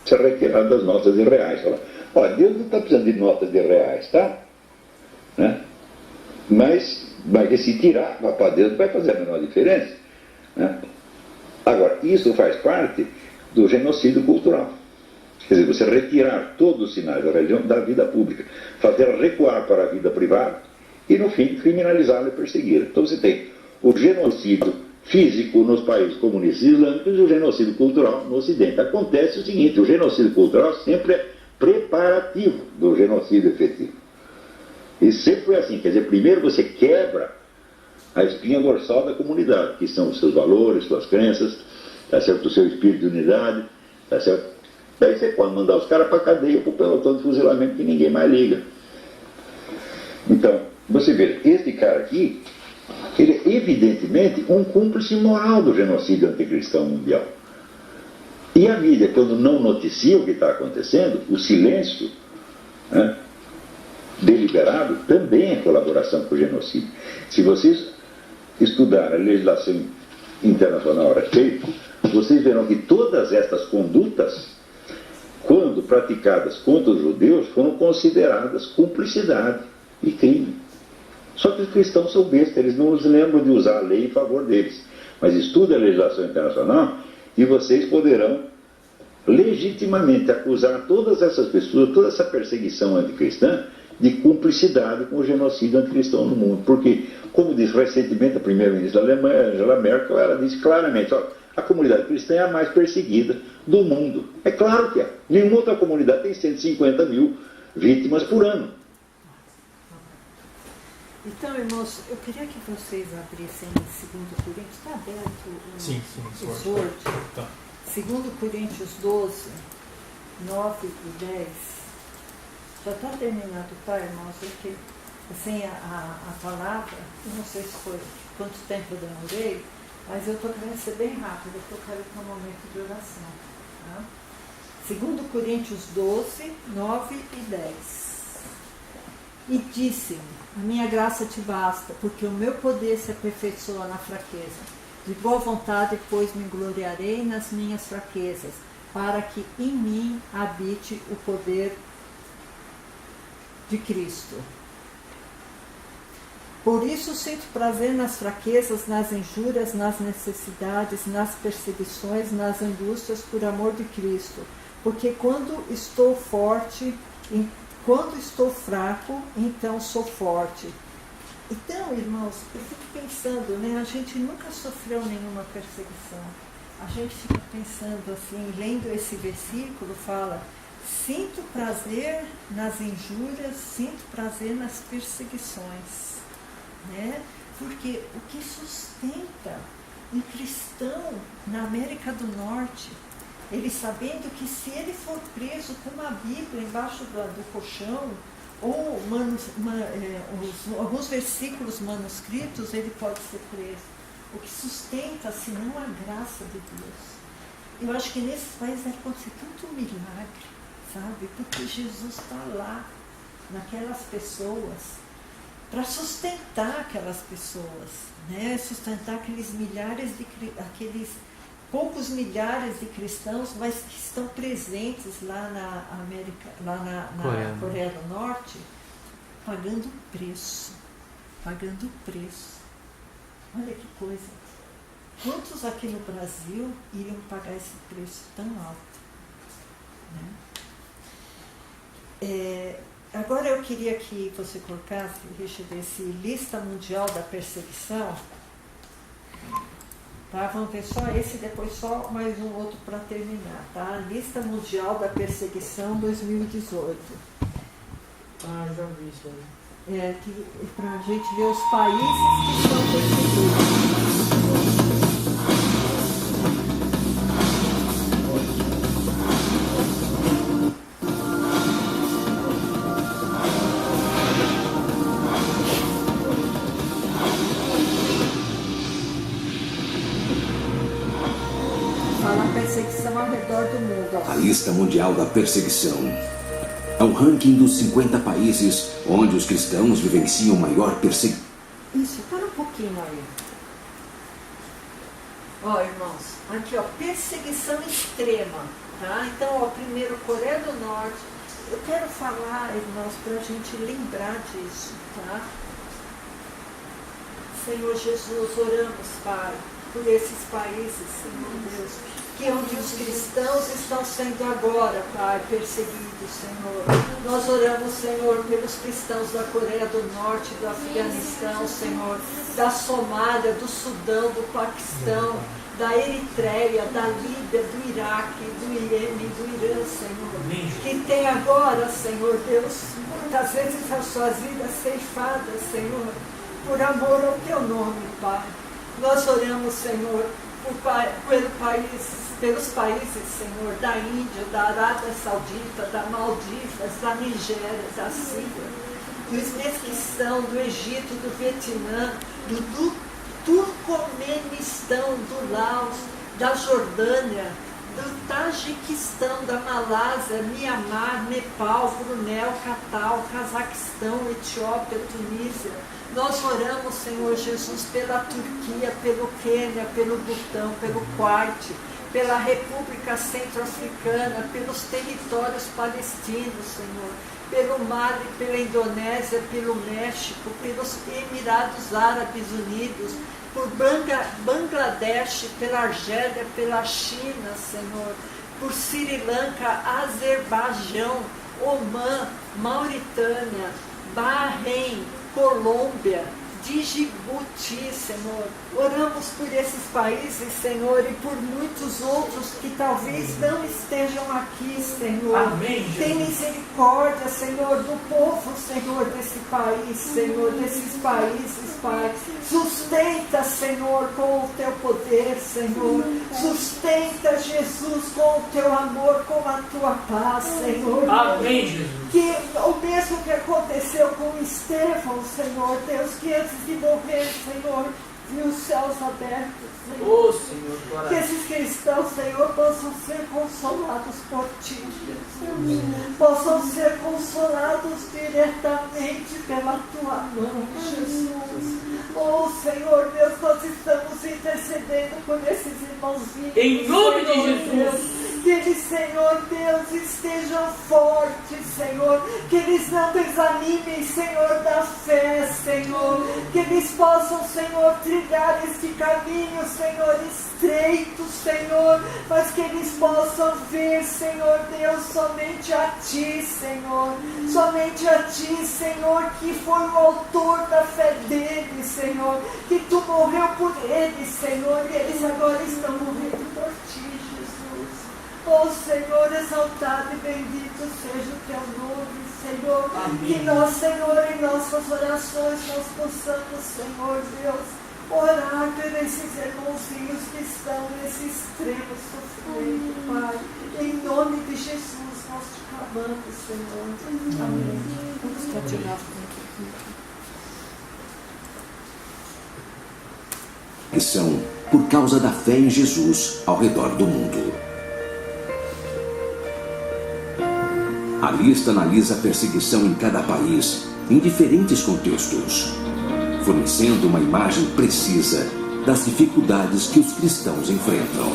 Se retirar das notas de reais. Fala, olha, Deus não está precisando de notas de reais, tá? Né? Mas se tirar, para Deus não vai fazer a menor diferença. Né? Agora, isso faz parte do genocídio cultural. Quer dizer, você retirar todos os sinais da religião da vida pública, fazer recuar para a vida privada e, no fim, criminalizá-la e persegui-la. Então você tem o genocídio físico nos países comunistas e islâmicos e o genocídio cultural no Ocidente. Acontece o seguinte, o genocídio cultural sempre é preparativo do genocídio efetivo. E sempre foi assim, quer dizer, primeiro você quebra a espinha dorsal da comunidade, que são os seus valores, suas crenças, tá certo? O seu espírito de unidade, tá certo? Daí você pode mandar os caras para a cadeia, para o pelotão de fuzilamento que ninguém mais liga. Então, você vê, este cara aqui, ele é evidentemente um cúmplice moral do genocídio anticristão mundial. E a mídia, quando não noticia o que está acontecendo, o silêncio, né, deliberado, também é colaboração com o genocídio. Se vocês estudarem a legislação internacional a respeito, vocês verão que todas estas condutas, quando praticadas contra os judeus, foram consideradas cumplicidade e crime. Só que os cristãos são bestas, eles não se lembram de usar a lei em favor deles. Mas estudem a legislação internacional e vocês poderão legitimamente acusar todas essas pessoas, toda essa perseguição anticristã, de cumplicidade com o genocídio anticristão no mundo. Porque, como disse recentemente a primeira-ministra da Alemanha, Angela Merkel, ela disse claramente, ó, a comunidade cristã é a mais perseguida do mundo. É claro que é. Nenhuma outra comunidade tem 150 mil vítimas por ano. Então, irmãos, eu queria que vocês abrissem 2 Coríntios. Está aberto o exorto? Tá. 2 Coríntios 12, 9 e 10. Já está terminado, tá, irmãos? Porque, assim, a palavra, eu não sei se foi quanto tempo eu demorei, mas eu estou querendo ser bem rápido, porque eu quero ter um momento de oração. Tá? 2 Coríntios 12, 9 e 10. E disse-me, a minha graça te basta, porque o meu poder se aperfeiçoa na fraqueza. De boa vontade, pois, me gloriarei nas minhas fraquezas, para que em mim habite o poder de Cristo. Por isso sinto prazer nas fraquezas, nas injúrias, nas necessidades, nas perseguições, nas angústias por amor de Cristo. Porque quando estou fraco, então sou forte. Então, irmãos, eu fico pensando, né? A gente nunca sofreu nenhuma perseguição. A gente fica pensando assim, lendo esse versículo, fala: sinto prazer nas injúrias, sinto prazer nas perseguições. Né? Porque o que sustenta um cristão na América do Norte, ele sabendo que se ele for preso com uma Bíblia embaixo do colchão, ou alguns versículos manuscritos, ele pode ser preso. O que sustenta, senão a graça de Deus. Eu acho que nesses países deve acontecer tanto milagre, sabe? Porque Jesus está lá, naquelas pessoas, para sustentar aquelas pessoas, né? Sustentar aqueles poucos milhares de cristãos, mas que estão presentes lá na América, lá na Coreia do Norte, pagando preço. Olha que coisa. Quantos aqui no Brasil iriam pagar esse preço tão alto? Né? Agora eu queria que você colocasse, Richard, esse lista mundial da perseguição. Tá? Vamos ver só esse, depois só mais um outro para terminar. Tá? Lista mundial da perseguição 2018. Ah, já vi isso aí. Para a gente ver os países que são perseguidos. A lista mundial da perseguição é o ranking dos 50 países onde os cristãos vivenciam maior perseguição. Isso, para um pouquinho aí. Ó, irmãos, aqui ó, perseguição extrema, tá? Então, ó, primeiro Coreia do Norte. Eu quero falar, irmãos, para a gente lembrar disso, tá? Senhor Jesus, oramos, Pai, por esses países, Senhor Deus, que onde os cristãos estão sendo agora, Pai, perseguidos, Senhor. Nós oramos, Senhor, pelos cristãos da Coreia do Norte, do Afeganistão, Senhor, da Somália, do Sudão, do Paquistão, da Eritreia, da Líbia, do Iraque, do Iêmen, do Irã, Senhor, que tem agora, Senhor Deus, muitas vezes as suas vidas ceifadas, Senhor, por amor ao Teu nome, Pai. Nós oramos, Senhor, pelos países, Senhor, da Índia, da Arábia Saudita, da Maldivas, da Nigéria, da Síria, do Uzbequistão, do Egito, do Vietnã, do Turcomenistão, do Laos, da Jordânia, do Tajiquistão, da Malásia, Mianmar, Nepal, Brunel, Catar, Cazaquistão, Etiópia, Tunísia. Nós oramos, Senhor Jesus, pela Turquia, pelo Quênia, pelo Butão, pelo Kuwait, pela República Centro-Africana, pelos territórios palestinos, Senhor, pelo Mali, pela Indonésia, pelo México, pelos Emirados Árabes Unidos, por Bangladesh, pela Argélia, pela China, Senhor, por Sri Lanka, Azerbaijão, Omã, Mauritânia, Bahrein, Colômbia, Djibouti, Senhor. Oramos por esses países, Senhor, e por muitos outros que talvez não estejam aqui, Senhor. Amém, Jesus. Tem misericórdia, Senhor, do povo, Senhor, desse país, Senhor, desses países, Pai. Sustenta, Senhor, com o teu poder, Senhor. Sustenta, Jesus, com o teu amor, com a tua paz, Senhor. Amém, Jesus. Que o mesmo que aconteceu com Estevão, Senhor Deus, que antes de morrer, Senhor, viu os céus abertos, Senhor. Oh, Senhor, glória. Que esses cristãos, Senhor, possam ser consolados por Ti, Jesus. Possam ser consolados diretamente pela Tua mão, Jesus. Oh, Senhor Deus, nós estamos intercedendo por esses irmãozinhos. Em nome de Senhor Jesus. Deus. Que eles, Senhor Deus, estejam fortes, Senhor. Que eles não desanimem, Senhor, da fé, Senhor. Que eles possam, Senhor, trilhar este caminho, Senhor, estreito, Senhor. Mas que eles possam ver, Senhor Deus, somente a Ti, Senhor. Somente a Ti, Senhor, que foi o autor da fé deles, Senhor. Que Tu morreu por eles, Senhor. E eles agora estão morrendo por Ti, Jesus. Oh, Senhor, exaltado e bendito seja o Teu nome, Senhor. Amém. Que nós, Senhor, em nossas orações, nós possamos, Senhor Deus, orar por esses irmãozinhos que estão nesse extremo sofrimento, Pai. Em nome de Jesus, nós te clamamos, Senhor. Amém. Vamos continuar Que são por causa da fé em Jesus ao redor do mundo. A lista analisa a perseguição em cada país, em diferentes contextos, fornecendo uma imagem precisa das dificuldades que os cristãos enfrentam.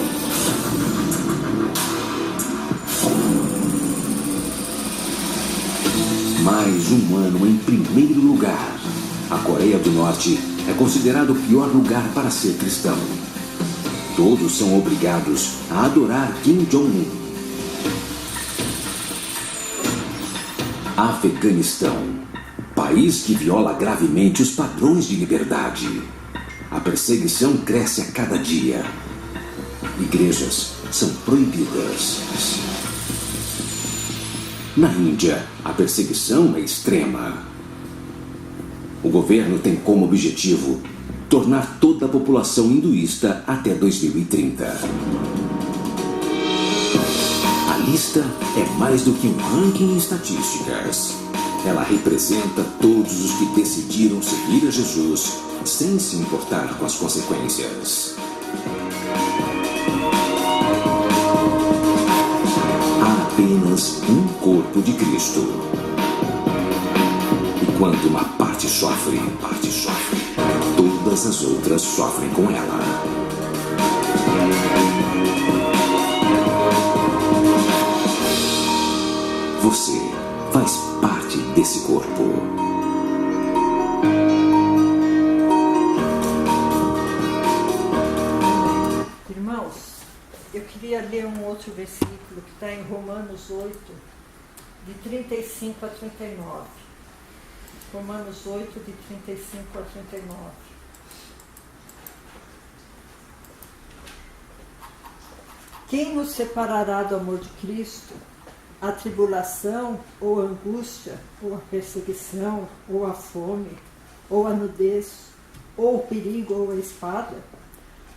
Mais um ano em primeiro lugar. A Coreia do Norte é considerado o pior lugar para ser cristão. Todos são obrigados a adorar Kim Jong-un. Afeganistão, país que viola gravemente os padrões de liberdade. A perseguição cresce a cada dia. Igrejas são proibidas. Na Índia, a perseguição é extrema. O governo tem como objetivo tornar toda a população hinduísta até 2030. A lista é mais do que um ranking em estatísticas. Ela representa todos os que decidiram seguir a Jesus sem se importar com as consequências. Há apenas um corpo de Cristo. E quando uma parte sofre, todas as outras sofrem com ela. Você faz parte desse corpo. Irmãos, eu queria ler um outro versículo que está em Romanos 8, de 35 a 39. Romanos 8, de 35 a 39. Quem nos separará do amor de Cristo? A tribulação, ou a angústia, ou a perseguição, ou a fome, ou a nudez, ou o perigo, ou a espada?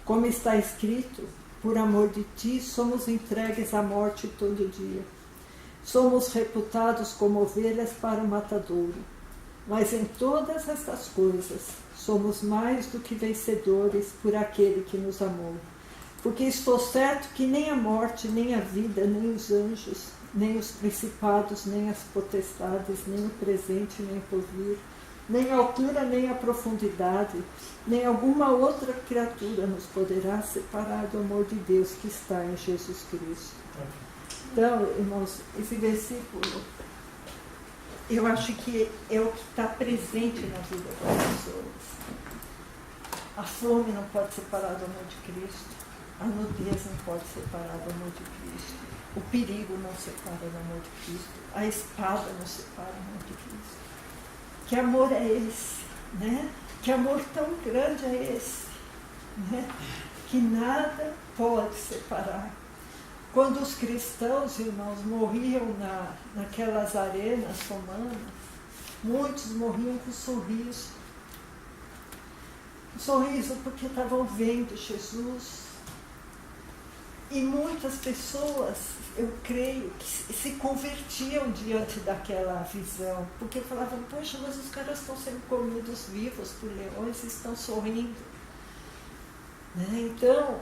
Como está escrito, por amor de ti somos entregues à morte todo dia. Somos reputados como ovelhas para o matadouro. Mas em todas estas coisas somos mais do que vencedores por aquele que nos amou. Porque estou certo que nem a morte, nem a vida, nem os anjos, nem os principados, nem as potestades, nem o presente, nem o porvir, nem a altura, nem a profundidade, nem alguma outra criatura nos poderá separar do amor de Deus que está em Jesus Cristo. Então, irmãos, esse versículo, eu acho que é o que está presente na vida das pessoas. A fome não pode separar do amor de Cristo. A nudez não pode separar do amor de Cristo. O perigo não separa do amor de Cristo, a espada não separa do amor de Cristo. Que amor é esse, né? Que amor tão grande é esse, né? Que nada pode separar. Quando os cristãos, irmãos, morriam naquelas arenas romanas, muitos morriam com sorriso. Sorriso porque estavam vendo Jesus. E muitas pessoas, eu creio, que se convertiam diante daquela visão, porque falavam, poxa, mas os caras estão sendo comidos vivos por leões e estão sorrindo. Né? Então,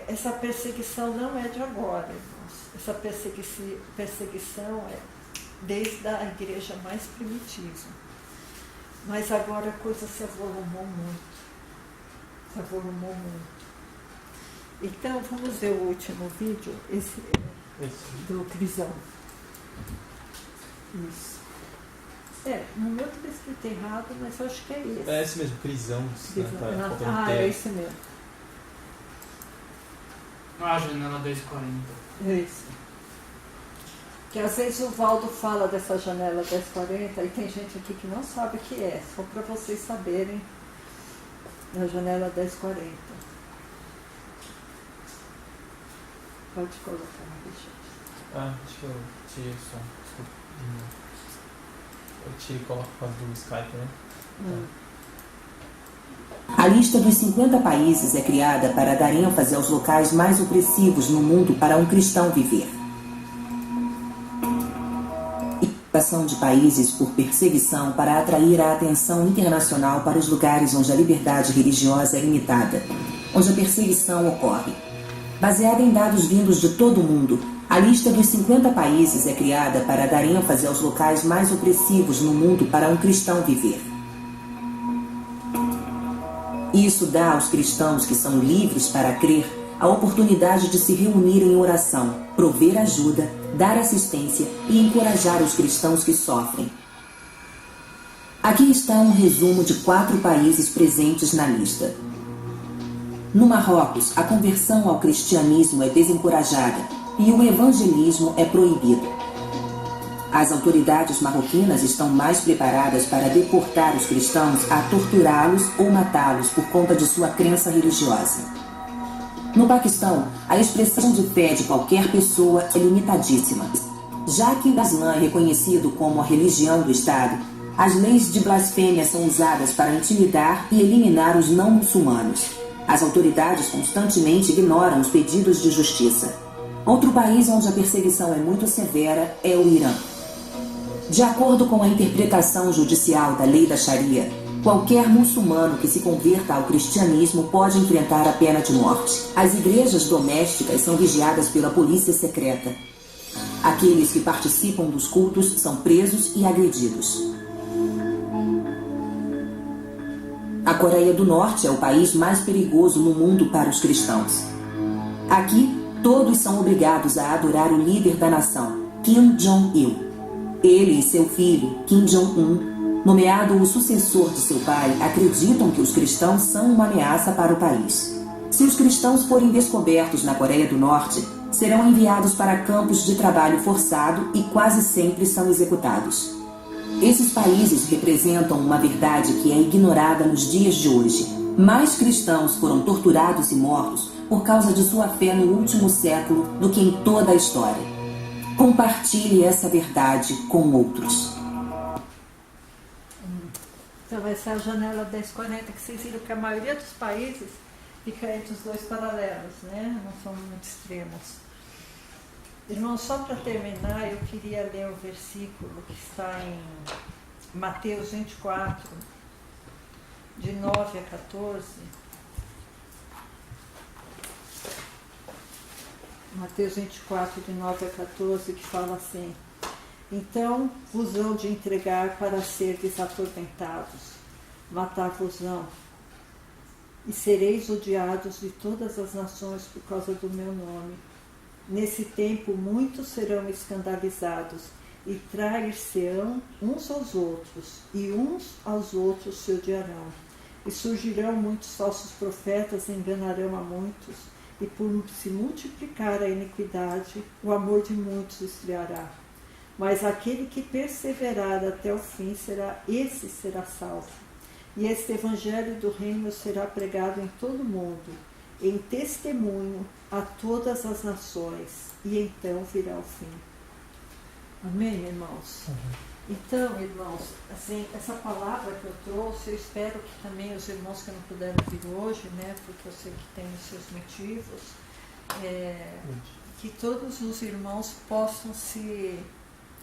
essa perseguição não é de agora, irmãos. Essa perseguição é desde a igreja mais primitiva. Mas agora a coisa se avolumou muito. Se avolumou muito. Então, vamos ver o último vídeo, esse do Crisão. Isso. No meu está escrito errado, mas eu acho que é esse. É esse mesmo, Crisão. É esse mesmo. A janela 1040. Isso. Que às vezes o Valdo fala dessa janela 1040 e tem gente aqui que não sabe o que é, só para vocês saberem da janela 1040. Pode colocar, Richard. Acho que eu tirei o som. Desculpa. Eu tirei e coloco por causa do Skype, né? A lista dos 50 países é criada para dar ênfase aos locais mais opressivos no mundo para um cristão viver. Ação de países por perseguição para atrair a atenção internacional para os lugares onde a liberdade religiosa é limitada, onde a perseguição ocorre. Baseada em dados vindos de todo o mundo, a lista dos 50 países é criada para dar ênfase aos locais mais opressivos no mundo para um cristão viver. Isso dá aos cristãos que são livres para crer a oportunidade de se reunir em oração, prover ajuda, dar assistência e encorajar os cristãos que sofrem. Aqui está um resumo de 4 países presentes na lista. No Marrocos, a conversão ao cristianismo é desencorajada e o evangelismo é proibido. As autoridades marroquinas estão mais preparadas para deportar os cristãos a torturá-los ou matá-los por conta de sua crença religiosa. No Paquistão, a expressão de fé de qualquer pessoa é limitadíssima. Já que o Islã é reconhecido como a religião do Estado, as leis de blasfêmia são usadas para intimidar e eliminar os não muçulmanos. As autoridades constantemente ignoram os pedidos de justiça. Outro país onde a perseguição é muito severa é o Irã. De acordo com a interpretação judicial da lei da Sharia, qualquer muçulmano que se converta ao cristianismo pode enfrentar a pena de morte. As igrejas domésticas são vigiadas pela polícia secreta. Aqueles que participam dos cultos são presos e agredidos. A Coreia do Norte é o país mais perigoso no mundo para os cristãos. Aqui, todos são obrigados a adorar o líder da nação, Kim Jong-il. Ele e seu filho, Kim Jong-un, nomeado o sucessor de seu pai, acreditam que os cristãos são uma ameaça para o país. Se os cristãos forem descobertos na Coreia do Norte, serão enviados para campos de trabalho forçado e quase sempre são executados. Esses países representam uma verdade que é ignorada nos dias de hoje. Mais cristãos foram torturados e mortos por causa de sua fé no último século do que em toda a história. Compartilhe essa verdade com outros. Então vai ser a janela 1040, que vocês viram que a maioria dos países fica entre os dois paralelos, né? Não são muito extremos. Irmãos, só para terminar, eu queria ler o versículo que está em Mateus 24, de 9 a 14. Mateus 24, de 9 a 14, que fala assim: então vos hão de entregar para serdes atormentados, matar-vos-ão, e sereis odiados de todas as nações por causa do meu nome. Nesse tempo muitos serão escandalizados e trair-se-ão uns aos outros, e uns aos outros se odiarão. E surgirão muitos falsos profetas e enganarão a muitos. e por se multiplicar a iniquidade, o amor de muitos esfriará. Mas aquele que perseverar até o fim, esse será salvo. E este evangelho do reino será pregado em todo o mundo, em testemunho a todas as nações, e então virá o fim. Amém, irmãos? Então, irmãos, assim, essa palavra que eu trouxe, eu espero que também os irmãos que não puderam vir hoje, né, porque eu sei que tem os seus motivos, que todos os irmãos possam se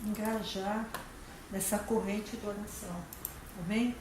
engajar nessa corrente de oração. Amém?